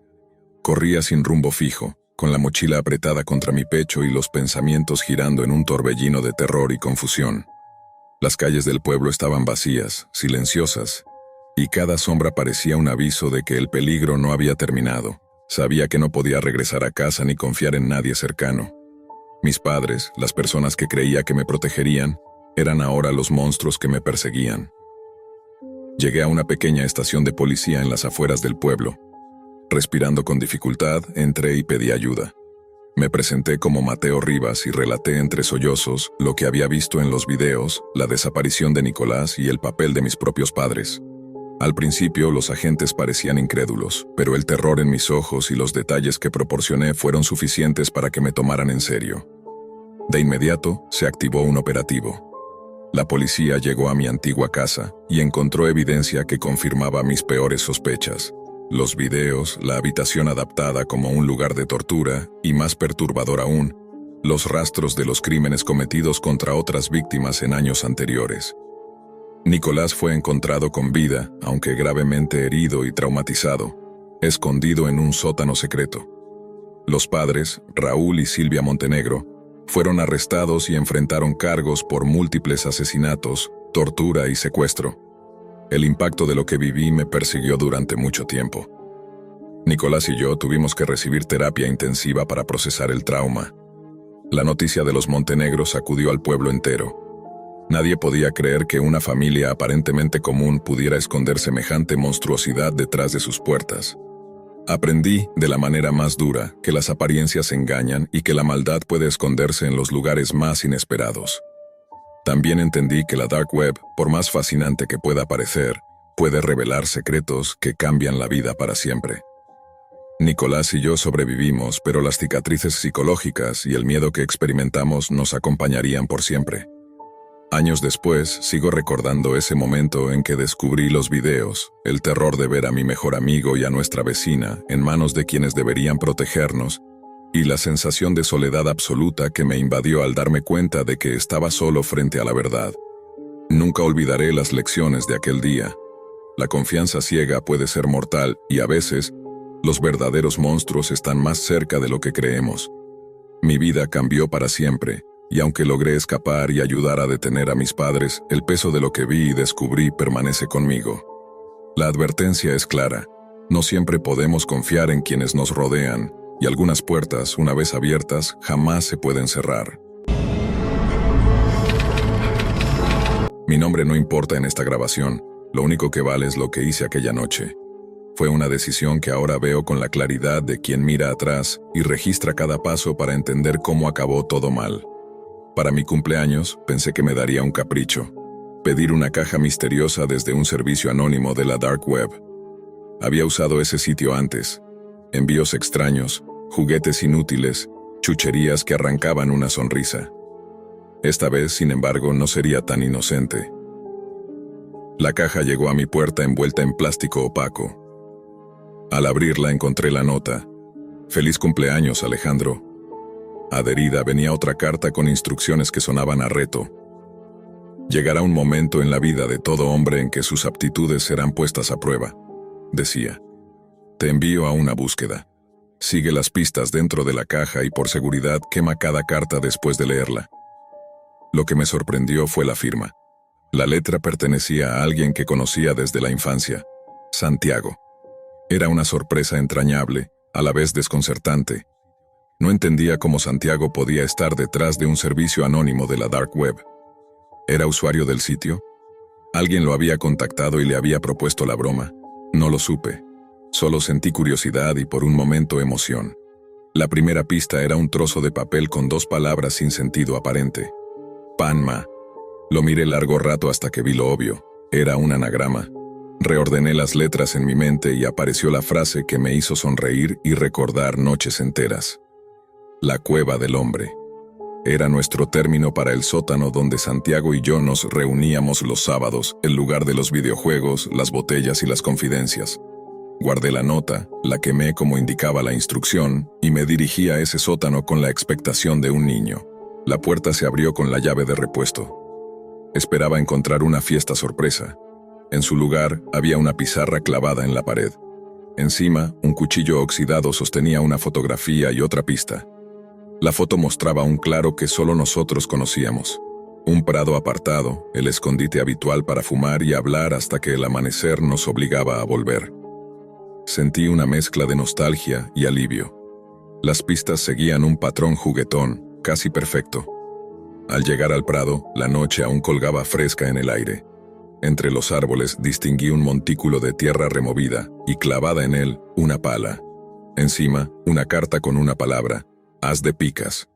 Corría sin rumbo fijo, con la mochila apretada contra mi pecho y los pensamientos girando en un torbellino de terror y confusión. Las calles del pueblo estaban vacías, silenciosas, y cada sombra parecía un aviso de que el peligro no había terminado. Sabía que no podía regresar a casa ni confiar en nadie cercano. Mis padres, las personas que creía que me protegerían, eran ahora los monstruos que me perseguían. Llegué a una pequeña estación de policía en las afueras del pueblo. Respirando con dificultad, entré y pedí ayuda. Me presenté como Mateo Rivas y relaté entre sollozos lo que había visto en los videos, la desaparición de Nicolás y el papel de mis propios padres. Al principio los agentes parecían incrédulos, pero el terror en mis ojos y los detalles que proporcioné fueron suficientes para que me tomaran en serio. De inmediato, se activó un operativo. La policía llegó a mi antigua casa y encontró evidencia que confirmaba mis peores sospechas. Los videos, la habitación adaptada como un lugar de tortura y, más perturbador aún, los rastros de los crímenes cometidos contra otras víctimas en años anteriores. Nicolás fue encontrado con vida, aunque gravemente herido y traumatizado, escondido en un sótano secreto. Los padres, Raúl y Silvia Montenegro, fueron arrestados y enfrentaron cargos por múltiples asesinatos, tortura y secuestro. El impacto de lo que viví me persiguió durante mucho tiempo. Nicolás y yo tuvimos que recibir terapia intensiva para procesar el trauma. La noticia de los Montenegros sacudió al pueblo entero. Nadie podía creer que una familia aparentemente común pudiera esconder semejante monstruosidad detrás de sus puertas. Aprendí, de la manera más dura, que las apariencias engañan y que la maldad puede esconderse en los lugares más inesperados. También entendí que la Dark Web, por más fascinante que pueda parecer, puede revelar secretos que cambian la vida para siempre. Nicolás y yo sobrevivimos, pero las cicatrices psicológicas y el miedo que experimentamos nos acompañarían por siempre. Años después, sigo recordando ese momento en que descubrí los videos, el terror de ver a mi mejor amigo y a nuestra vecina en manos de quienes deberían protegernos, y la sensación de soledad absoluta que me invadió al darme cuenta de que estaba solo frente a la verdad. Nunca olvidaré las lecciones de aquel día. La confianza ciega puede ser mortal y a veces, los verdaderos monstruos están más cerca de lo que creemos. Mi vida cambió para siempre. Y aunque logré escapar y ayudar a detener a mis padres, el peso de lo que vi y descubrí permanece conmigo. La advertencia es clara. No siempre podemos confiar en quienes nos rodean, y algunas puertas, una vez abiertas, jamás se pueden cerrar. Mi nombre no importa en esta grabación, lo único que vale es lo que hice aquella noche. Fue una decisión que ahora veo con la claridad de quien mira atrás y registra cada paso para entender cómo acabó todo mal. Para mi cumpleaños, pensé que me daría un capricho. Pedir una caja misteriosa desde un servicio anónimo de la Dark Web. Había usado ese sitio antes. Envíos extraños, juguetes inútiles, chucherías que arrancaban una sonrisa. Esta vez, sin embargo, no sería tan inocente. La caja llegó a mi puerta envuelta en plástico opaco. Al abrirla encontré la nota: «Feliz cumpleaños, Alejandro». Adherida venía otra carta con instrucciones que sonaban a reto. «Llegará un momento en la vida de todo hombre en que sus aptitudes serán puestas a prueba», decía. «Te envío a una búsqueda. Sigue las pistas dentro de la caja y por seguridad quema cada carta después de leerla». Lo que me sorprendió fue la firma. La letra pertenecía a alguien que conocía desde la infancia: Santiago. Era una sorpresa entrañable, a la vez desconcertante. No entendía cómo Santiago podía estar detrás de un servicio anónimo de la Dark Web. ¿Era usuario del sitio? ¿Alguien lo había contactado y le había propuesto la broma? No lo supe. Solo sentí curiosidad y por un momento emoción. La primera pista era un trozo de papel con dos palabras sin sentido aparente: Panma. Lo miré largo rato hasta que vi lo obvio. Era un anagrama. Reordené las letras en mi mente y apareció la frase que me hizo sonreír y recordar noches enteras. La cueva del hombre. Era nuestro término para el sótano donde Santiago y yo nos reuníamos los sábados, el lugar de los videojuegos, las botellas y las confidencias. Guardé la nota, la quemé como indicaba la instrucción, y me dirigí a ese sótano con la expectación de un niño. La puerta se abrió con la llave de repuesto. Esperaba encontrar una fiesta sorpresa. En su lugar había una pizarra clavada en la pared. Encima, un cuchillo oxidado sostenía una fotografía y otra pista. La foto mostraba un claro que solo nosotros conocíamos. Un prado apartado, el escondite habitual para fumar y hablar hasta que el amanecer nos obligaba a volver. Sentí una mezcla de nostalgia y alivio. Las pistas seguían un patrón juguetón, casi perfecto. Al llegar al prado, la noche aún colgaba fresca en el aire. Entre los árboles distinguí un montículo de tierra removida y clavada en él una pala. Encima, una carta con una palabra: «Haz de picas».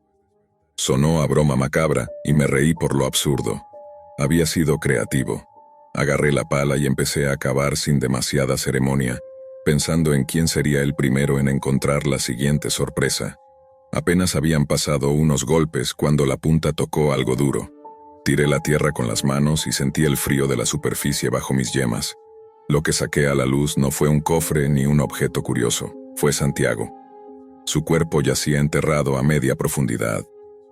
Sonó a broma macabra y me reí por lo absurdo. Había sido creativo. Agarré la pala y empecé a cavar sin demasiada ceremonia, pensando en quién sería el primero en encontrar la siguiente sorpresa. Apenas habían pasado unos golpes cuando la punta tocó algo duro. Tiré la tierra con las manos y sentí el frío de la superficie bajo mis yemas. Lo que saqué a la luz no fue un cofre ni un objeto curioso, fue Santiago. Su cuerpo yacía enterrado a media profundidad,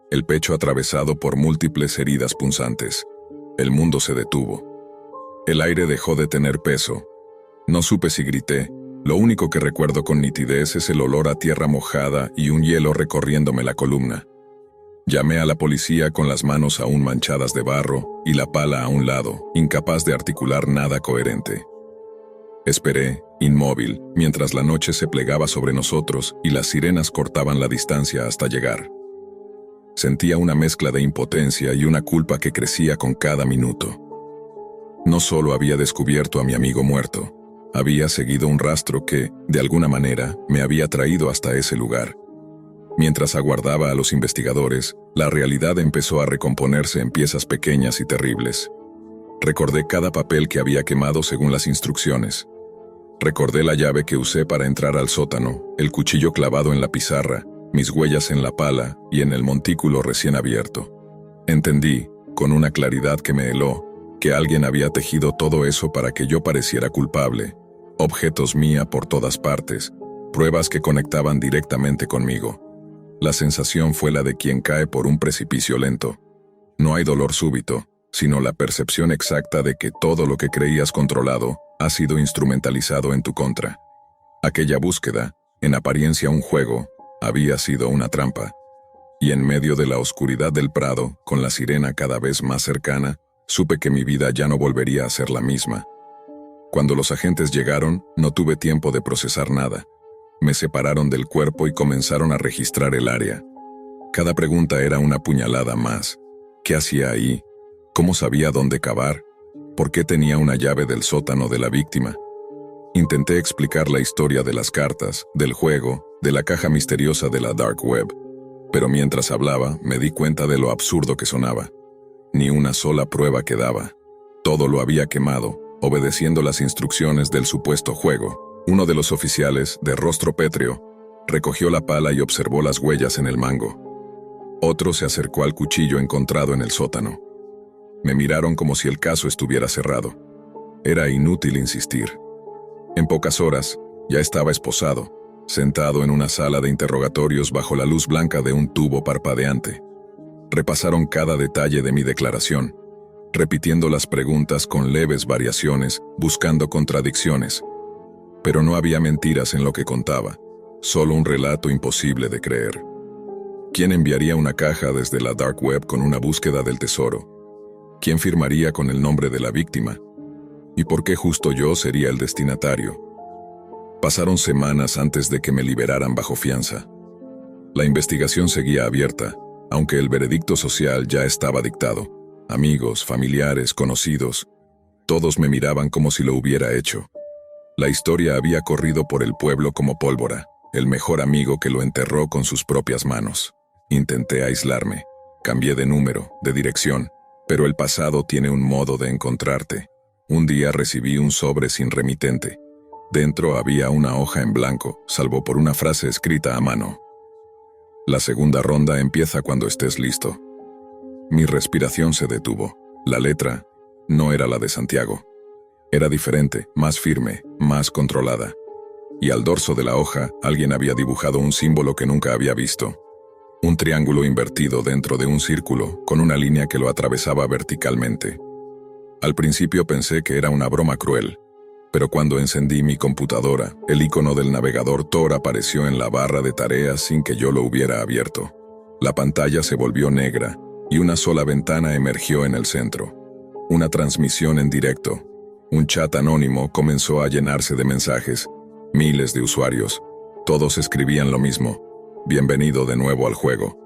el pecho atravesado por múltiples heridas punzantes. El mundo se detuvo. El aire dejó de tener peso. No supe si grité. Lo único que recuerdo con nitidez es el olor a tierra mojada y un hielo recorriéndome la columna. Llamé a la policía con las manos aún manchadas de barro y la pala a un lado, incapaz de articular nada coherente. Esperé, inmóvil, mientras la noche se plegaba sobre nosotros y las sirenas cortaban la distancia hasta llegar. Sentía una mezcla de impotencia y una culpa que crecía con cada minuto. No solo había descubierto a mi amigo muerto, había seguido un rastro que, de alguna manera, me había traído hasta ese lugar. Mientras aguardaba a los investigadores, la realidad empezó a recomponerse en piezas pequeñas y terribles. Recordé cada papel que había quemado según las instrucciones. Recordé la llave que usé para entrar al sótano, el cuchillo clavado en la pizarra, mis huellas en la pala y en el montículo recién abierto. Entendí, con una claridad que me heló, que alguien había tejido todo eso para que yo pareciera culpable. Objetos mía por todas partes, pruebas que conectaban directamente conmigo. La sensación fue la de quien cae por un precipicio lento. No hay dolor súbito, sino la percepción exacta de que todo lo que creías controlado ha sido instrumentalizado en tu contra. Aquella búsqueda, en apariencia un juego, había sido una trampa. Y en medio de la oscuridad del prado, con la sirena cada vez más cercana, supe que mi vida ya no volvería a ser la misma. Cuando los agentes llegaron, no tuve tiempo de procesar nada. Me separaron del cuerpo y comenzaron a registrar el área. Cada pregunta era una puñalada más. ¿Qué hacía ahí? ¿Cómo sabía dónde cavar? ¿Por qué tenía una llave del sótano de la víctima? Intenté explicar la historia de las cartas, del juego, de la caja misteriosa de la Dark Web. Pero mientras hablaba, me di cuenta de lo absurdo que sonaba. Ni una sola prueba quedaba. Todo lo había quemado, obedeciendo las instrucciones del supuesto juego. Uno de los oficiales, de rostro pétreo, recogió la pala y observó las huellas en el mango. Otro se acercó al cuchillo encontrado en el sótano. Me miraron como si el caso estuviera cerrado. Era inútil insistir. En pocas horas, ya estaba esposado, sentado en una sala de interrogatorios bajo la luz blanca de un tubo parpadeante. Repasaron cada detalle de mi declaración, repitiendo las preguntas con leves variaciones, buscando contradicciones. Pero no había mentiras en lo que contaba, solo un relato imposible de creer. ¿Quién enviaría una caja desde la Dark Web con una búsqueda del tesoro? ¿Quién firmaría con el nombre de la víctima? ¿Y por qué justo yo sería el destinatario? Pasaron semanas antes de que me liberaran bajo fianza. La investigación seguía abierta, aunque el veredicto social ya estaba dictado. Amigos, familiares, conocidos, todos me miraban como si lo hubiera hecho. La historia había corrido por el pueblo como pólvora, el mejor amigo que lo enterró con sus propias manos. Intenté aislarme, cambié de número, de dirección, pero el pasado tiene un modo de encontrarte. Un día recibí un sobre sin remitente. Dentro había una hoja en blanco, salvo por una frase escrita a mano. La segunda ronda empieza cuando estés listo. Mi respiración se detuvo. La letra no era la de Santiago. Era diferente, más firme, más controlada. Y al dorso de la hoja, alguien había dibujado un símbolo que nunca había visto. Un triángulo invertido dentro de un círculo, con una línea que lo atravesaba verticalmente. Al principio pensé que era una broma cruel, pero cuando encendí mi computadora, el icono del navegador Tor apareció en la barra de tareas sin que yo lo hubiera abierto. La pantalla se volvió negra, y una sola ventana emergió en el centro. Una transmisión en directo. Un chat anónimo comenzó a llenarse de mensajes. Miles de usuarios. Todos escribían lo mismo. Bienvenido de nuevo al juego.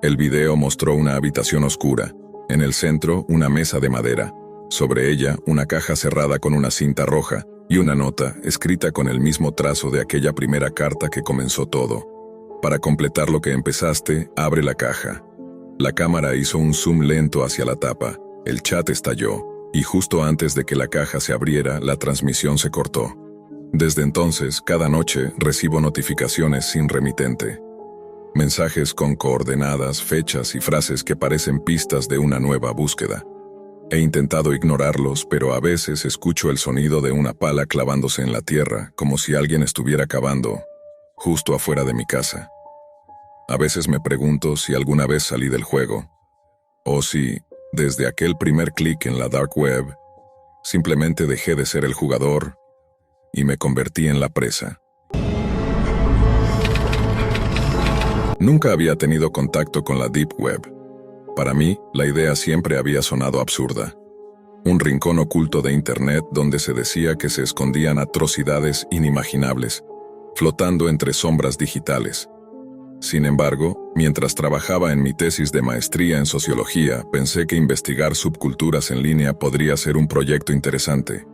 El video mostró una habitación oscura. En el centro, una mesa de madera. Sobre ella, una caja cerrada con una cinta roja y una nota escrita con el mismo trazo de aquella primera carta que comenzó todo. Para completar lo que empezaste, abre la caja. La cámara hizo un zoom lento hacia la tapa. El chat estalló. Y justo antes de que la caja se abriera, la transmisión se cortó. Desde entonces, cada noche, recibo notificaciones sin remitente. Mensajes con coordenadas, fechas y frases que parecen pistas de una nueva búsqueda. He intentado ignorarlos, pero a veces escucho el sonido de una pala clavándose en la tierra, como si alguien estuviera cavando, justo afuera de mi casa. A veces me pregunto si alguna vez salí del juego, o si, desde aquel primer clic en la Dark Web, Simplemente dejé de ser el jugador y me convertí en la presa. Nunca había tenido contacto con la Deep Web. Para mí, la idea siempre había sonado absurda. Un rincón oculto de Internet donde se decía que se escondían atrocidades inimaginables, flotando entre sombras digitales. Sin embargo, mientras trabajaba en mi tesis de maestría en sociología, pensé que investigar subculturas en línea podría ser un proyecto interesante.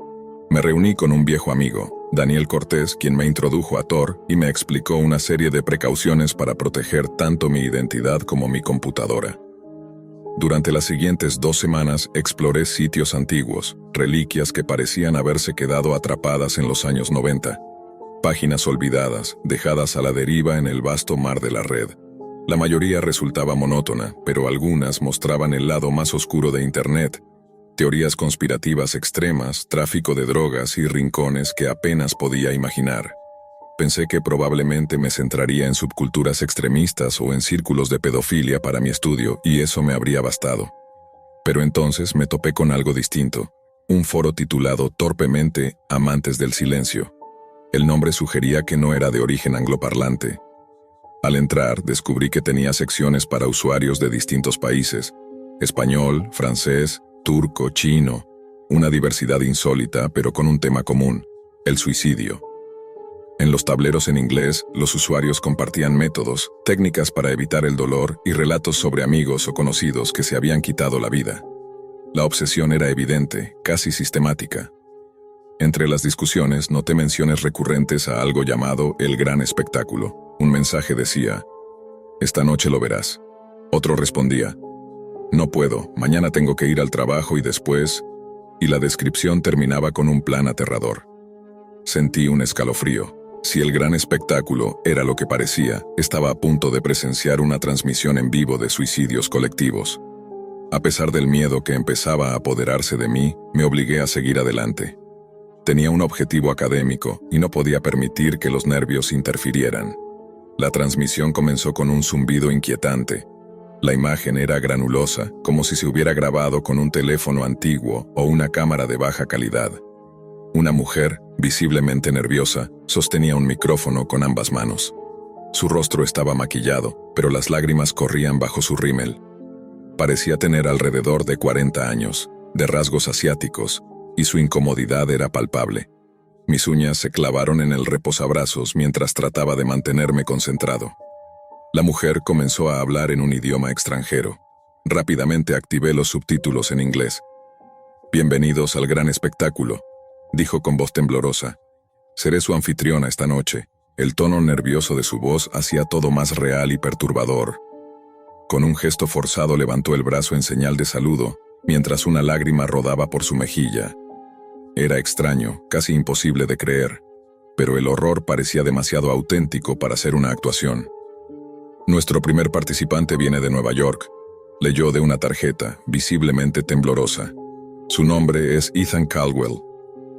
Me reuní con un viejo amigo, Daniel Cortés, quien me introdujo a Tor y me explicó una serie de precauciones para proteger tanto mi identidad como mi computadora. Durante las siguientes 2 semanas exploré sitios antiguos, reliquias que parecían haberse quedado atrapadas en los años 90. Páginas olvidadas, dejadas a la deriva en el vasto mar de la red. La mayoría resultaba monótona, pero algunas mostraban el lado más oscuro de Internet. Teorías conspirativas extremas, tráfico de drogas y rincones que apenas podía imaginar. Pensé que probablemente me centraría en subculturas extremistas o en círculos de pedofilia para mi estudio, y eso me habría bastado. Pero entonces me topé con algo distinto. Un foro titulado torpemente Amantes del Silencio. El nombre sugería que no era de origen angloparlante. Al entrar, descubrí que tenía secciones para usuarios de distintos países: español, francés, turco, chino. Una diversidad insólita, pero con un tema común: el suicidio. En los tableros en inglés, los usuarios compartían métodos, técnicas para evitar el dolor y relatos sobre amigos o conocidos que se habían quitado la vida. La obsesión era evidente, casi sistemática. Entre las discusiones noté menciones recurrentes a algo llamado el gran espectáculo. Un mensaje decía: «Esta noche lo verás». Otro respondía: «No puedo, mañana tengo que ir al trabajo y después…», y la descripción terminaba con un plan aterrador. Sentí un escalofrío. Si el gran espectáculo era lo que parecía, estaba a punto de presenciar una transmisión en vivo de suicidios colectivos. A pesar del miedo que empezaba a apoderarse de mí, me obligué a seguir adelante. Tenía un objetivo académico y no podía permitir que los nervios interfirieran. La transmisión comenzó con un zumbido inquietante. La imagen era granulosa, como si se hubiera grabado con un teléfono antiguo o una cámara de baja calidad. Una mujer, visiblemente nerviosa, sostenía un micrófono con ambas manos. Su rostro estaba maquillado, pero las lágrimas corrían bajo su rímel. Parecía tener alrededor de 40 años, de rasgos asiáticos, y su incomodidad era palpable. Mis uñas se clavaron en el reposabrazos mientras trataba de mantenerme concentrado. La mujer comenzó a hablar en un idioma extranjero. Rápidamente activé los subtítulos en inglés. «Bienvenidos al gran espectáculo», dijo con voz temblorosa. «Seré su anfitriona esta noche». El tono nervioso de su voz hacía todo más real y perturbador. Con un gesto forzado levantó el brazo en señal de saludo, mientras una lágrima rodaba por su mejilla. Era extraño, casi imposible de creer, pero el horror parecía demasiado auténtico para ser una actuación. «Nuestro primer participante viene de Nueva York», leyó de una tarjeta, visiblemente temblorosa. «Su nombre es Ethan Caldwell».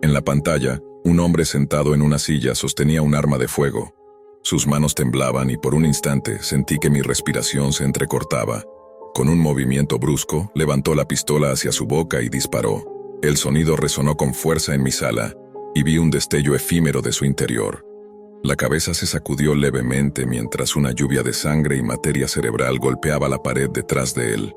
En la pantalla, un hombre sentado en una silla sostenía un arma de fuego. Sus manos temblaban y por un instante sentí que mi respiración se entrecortaba. Con un movimiento brusco, levantó la pistola hacia su boca y disparó. El sonido resonó con fuerza en mi sala, y vi un destello efímero de su interior. La cabeza se sacudió levemente mientras una lluvia de sangre y materia cerebral golpeaba la pared detrás de él.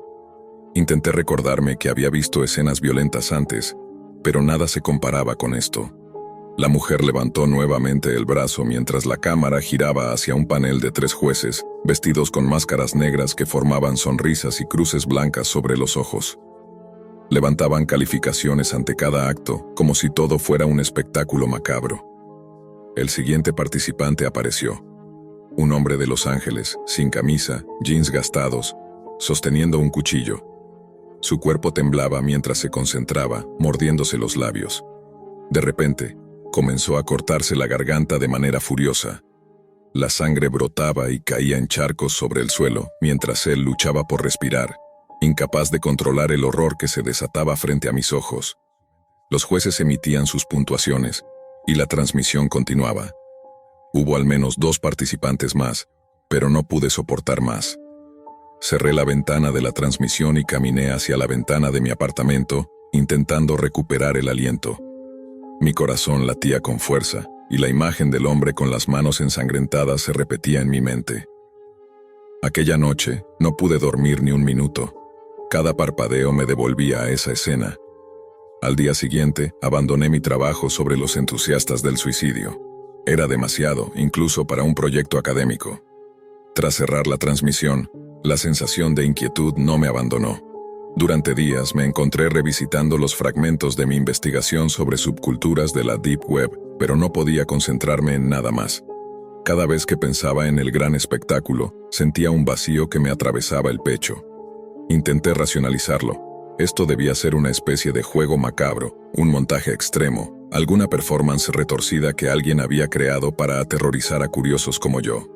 Intenté recordarme que había visto escenas violentas antes, pero nada se comparaba con esto. La mujer levantó nuevamente el brazo mientras la cámara giraba hacia un panel de 3 jueces, vestidos con máscaras negras que formaban sonrisas y cruces blancas sobre los ojos. Levantaban calificaciones ante cada acto, como si todo fuera un espectáculo macabro. El siguiente participante apareció. Un hombre de Los Ángeles, sin camisa, jeans gastados, sosteniendo un cuchillo. Su cuerpo temblaba mientras se concentraba, mordiéndose los labios. De repente, comenzó a cortarse la garganta de manera furiosa. La sangre brotaba y caía en charcos sobre el suelo, mientras él luchaba por respirar, incapaz de controlar el horror que se desataba frente a mis ojos. Los jueces emitían sus puntuaciones, y la transmisión continuaba. Hubo al menos 2 participantes más, pero no pude soportar más. Cerré la ventana de la transmisión y caminé hacia la ventana de mi apartamento, intentando recuperar el aliento. Mi corazón latía con fuerza, y la imagen del hombre con las manos ensangrentadas se repetía en mi mente. Aquella noche no pude dormir ni un minuto. Cada parpadeo me devolvía a esa escena. Al día siguiente, abandoné mi trabajo sobre los entusiastas del suicidio. Era demasiado, incluso para un proyecto académico. Tras cerrar la transmisión, la sensación de inquietud no me abandonó. Durante días me encontré revisitando los fragmentos de mi investigación sobre subculturas de la Deep Web, pero no podía concentrarme en nada más. Cada vez que pensaba en el gran espectáculo, sentía un vacío que me atravesaba el pecho. Intenté racionalizarlo. Esto debía ser una especie de juego macabro, un montaje extremo, alguna performance retorcida que alguien había creado para aterrorizar a curiosos como yo.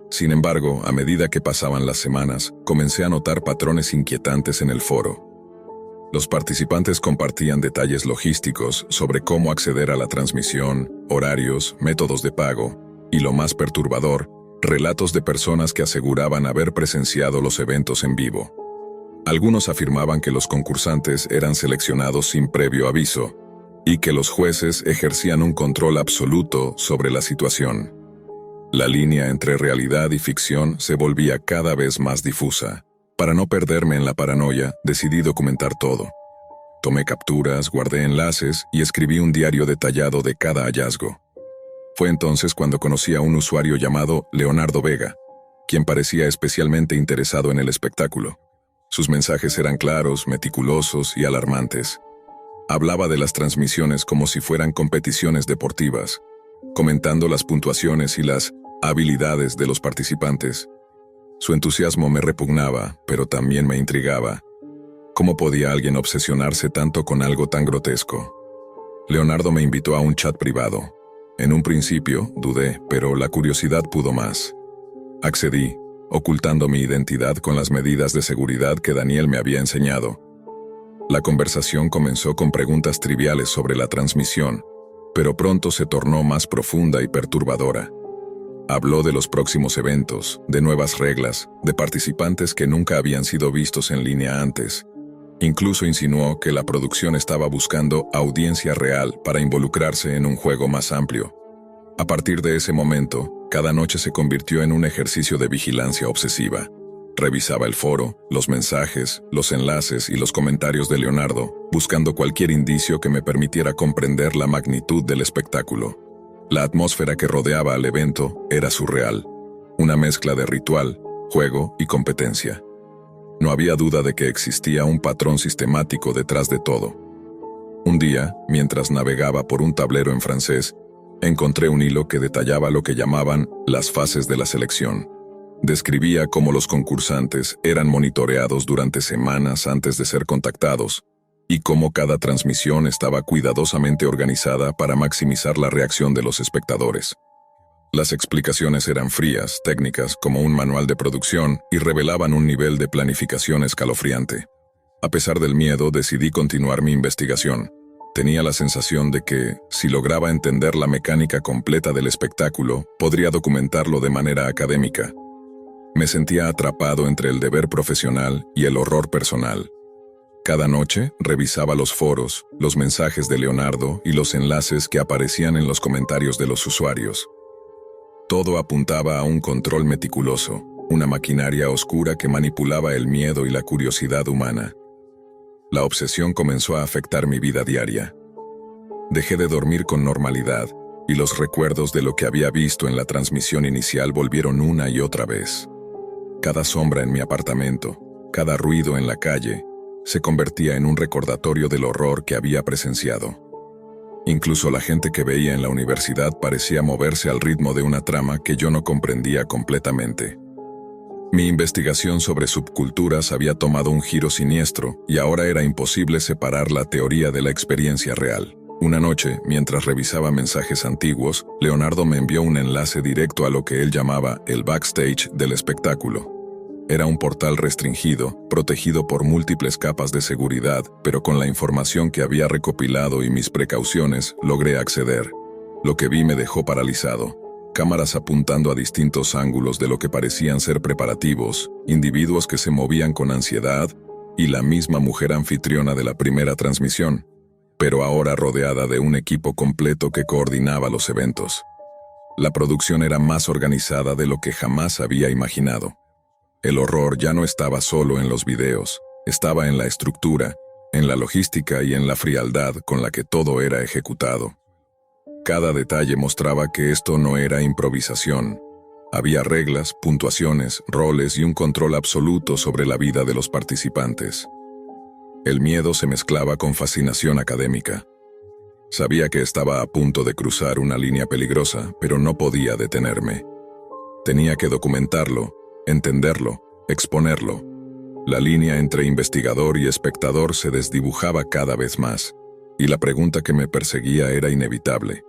Sin embargo, a medida que pasaban las semanas, comencé a notar patrones inquietantes en el foro. Los participantes compartían detalles logísticos sobre cómo acceder a la transmisión, horarios, métodos de pago, y lo más perturbador, relatos de personas que aseguraban haber presenciado los eventos en vivo. Algunos afirmaban que los concursantes eran seleccionados sin previo aviso, y que los jueces ejercían un control absoluto sobre la situación. La línea entre realidad y ficción se volvía cada vez más difusa. Para no perderme en la paranoia, decidí documentar todo. Tomé capturas, guardé enlaces y escribí un diario detallado de cada hallazgo. Fue entonces cuando conocí a un usuario llamado Leonardo Vega, quien parecía especialmente interesado en el espectáculo. Sus mensajes eran claros, meticulosos y alarmantes. Hablaba de las transmisiones como si fueran competiciones deportivas, comentando las puntuaciones y las habilidades de los participantes. Su entusiasmo me repugnaba, pero también me intrigaba. ¿Cómo podía alguien obsesionarse tanto con algo tan grotesco? Leonardo me invitó a un chat privado. En un principio, dudé, pero la curiosidad pudo más. Accedí, ocultando mi identidad con las medidas de seguridad que Daniel me había enseñado. La conversación comenzó con preguntas triviales sobre la transmisión, pero pronto se tornó más profunda y perturbadora. Habló de los próximos eventos, de nuevas reglas, de participantes que nunca habían sido vistos en línea antes. Incluso insinuó que la producción estaba buscando audiencia real para involucrarse en un juego más amplio. A partir de ese momento, cada noche se convirtió en un ejercicio de vigilancia obsesiva. Revisaba el foro, los mensajes, los enlaces y los comentarios de Leonardo, buscando cualquier indicio que me permitiera comprender la magnitud del espectáculo. La atmósfera que rodeaba al evento era surreal, una mezcla de ritual, juego y competencia. No había duda de que existía un patrón sistemático detrás de todo. Un día, mientras navegaba por un tablero en francés, encontré un hilo que detallaba lo que llamaban las fases de la selección. Describía cómo los concursantes eran monitoreados durante semanas antes de ser contactados, y cómo cada transmisión estaba cuidadosamente organizada para maximizar la reacción de los espectadores. Las explicaciones eran frías, técnicas, como un manual de producción, y revelaban un nivel de planificación escalofriante. A pesar del miedo, decidí continuar mi investigación. Tenía la sensación de que, si lograba entender la mecánica completa del espectáculo, podría documentarlo de manera académica. Me sentía atrapado entre el deber profesional y el horror personal. Cada noche revisaba los foros, los mensajes de Leonardo y los enlaces que aparecían en los comentarios de los usuarios. Todo apuntaba a un control meticuloso, una maquinaria oscura que manipulaba el miedo y la curiosidad humana. La obsesión comenzó a afectar mi vida diaria. Dejé de dormir con normalidad, y los recuerdos de lo que había visto en la transmisión inicial volvieron una y otra vez. Cada sombra en mi apartamento, cada ruido en la calle, se convertía en un recordatorio del horror que había presenciado. Incluso la gente que veía en la universidad parecía moverse al ritmo de una trama que yo no comprendía completamente. Mi investigación sobre subculturas había tomado un giro siniestro y ahora era imposible separar la teoría de la experiencia real. Una noche, mientras revisaba mensajes antiguos, Leonardo me envió un enlace directo a lo que él llamaba el backstage del espectáculo. Era un portal restringido, protegido por múltiples capas de seguridad, pero con la información que había recopilado y mis precauciones, logré acceder. Lo que vi me dejó paralizado. Cámaras apuntando a distintos ángulos de lo que parecían ser preparativos, individuos que se movían con ansiedad, y la misma mujer anfitriona de la primera transmisión, pero ahora rodeada de un equipo completo que coordinaba los eventos. La producción era más organizada de lo que jamás había imaginado. El horror ya no estaba solo en los videos, estaba en la estructura, en la logística y en la frialdad con la que todo era ejecutado. Cada detalle mostraba que esto no era improvisación. Había reglas, puntuaciones, roles y un control absoluto sobre la vida de los participantes. El miedo se mezclaba con fascinación académica. Sabía que estaba a punto de cruzar una línea peligrosa, pero no podía detenerme. Tenía que documentarlo, entenderlo, exponerlo. La línea entre investigador y espectador se desdibujaba cada vez más, y la pregunta que me perseguía era inevitable.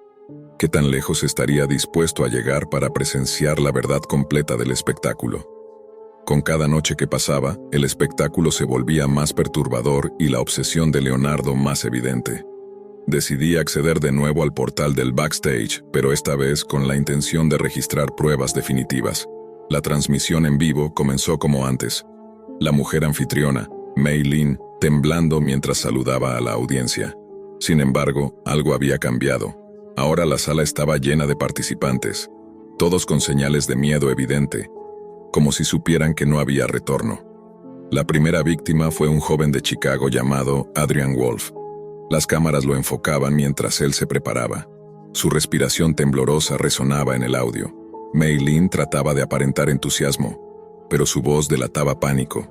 ¿Qué tan lejos estaría dispuesto a llegar para presenciar la verdad completa del espectáculo? Con cada noche que pasaba, el espectáculo se volvía más perturbador y la obsesión de Leonardo más evidente. Decidí acceder de nuevo al portal del backstage, pero esta vez con la intención de registrar pruebas definitivas. La transmisión en vivo comenzó como antes. La mujer anfitriona, Mei Lin, temblando mientras saludaba a la audiencia. Sin embargo, algo había cambiado. Ahora la sala estaba llena de participantes, todos con señales de miedo evidente, como si supieran que no había retorno. La primera víctima fue un joven de Chicago llamado Adrian Wolf. Las cámaras lo enfocaban mientras él se preparaba. Su respiración temblorosa resonaba en el audio. Mei Lin trataba de aparentar entusiasmo, pero su voz delataba pánico.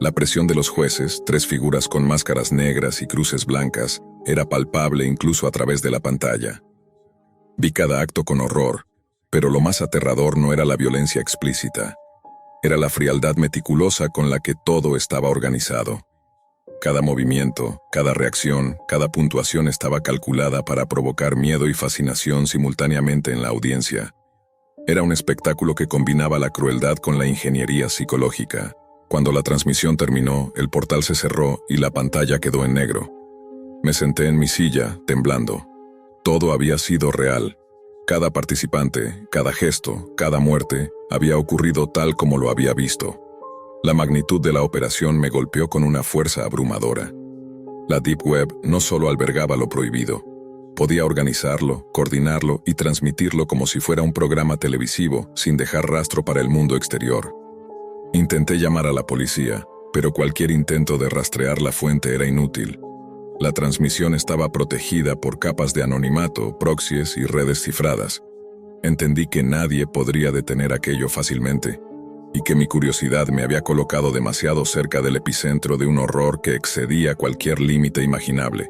La presión de los jueces, 3 figuras con máscaras negras y cruces blancas, era palpable incluso a través de la pantalla. Vi cada acto con horror, pero lo más aterrador no era la violencia explícita. Era la frialdad meticulosa con la que todo estaba organizado. Cada movimiento, cada reacción, cada puntuación estaba calculada para provocar miedo y fascinación simultáneamente en la audiencia. Era un espectáculo que combinaba la crueldad con la ingeniería psicológica. Cuando la transmisión terminó, el portal se cerró y la pantalla quedó en negro. Me senté en mi silla, temblando. Todo había sido real. Cada participante, cada gesto, cada muerte, había ocurrido tal como lo había visto. La magnitud de la operación me golpeó con una fuerza abrumadora. La Deep Web no solo albergaba lo prohibido, podía organizarlo, coordinarlo y transmitirlo como si fuera un programa televisivo, sin dejar rastro para el mundo exterior. Intenté llamar a la policía, pero cualquier intento de rastrear la fuente era inútil. La transmisión estaba protegida por capas de anonimato, proxies y redes cifradas. Entendí que nadie podría detener aquello fácilmente, y que mi curiosidad me había colocado demasiado cerca del epicentro de un horror que excedía cualquier límite imaginable.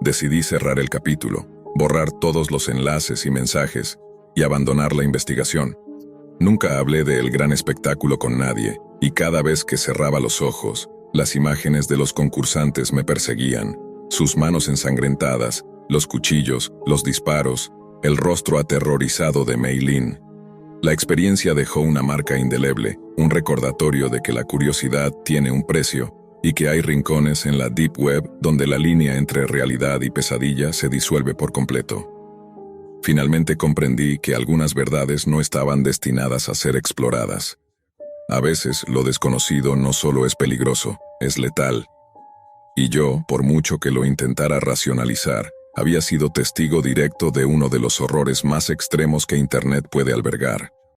Decidí cerrar el capítulo, borrar todos los enlaces y mensajes, y abandonar la investigación. Nunca hablé del gran espectáculo con nadie, y cada vez que cerraba los ojos, las imágenes de los concursantes me perseguían, sus manos ensangrentadas, los cuchillos, los disparos, el rostro aterrorizado de Mei Lin. La experiencia dejó una marca indeleble, un recordatorio de que la curiosidad tiene un precio y que hay rincones en la Deep Web donde la línea entre realidad y pesadilla se disuelve por completo. Finalmente comprendí que algunas verdades no estaban destinadas a ser exploradas. A veces lo desconocido no solo es peligroso, es letal. Y yo, por mucho que lo intentara racionalizar, había sido testigo directo de uno de los horrores más extremos que Internet puede albergar.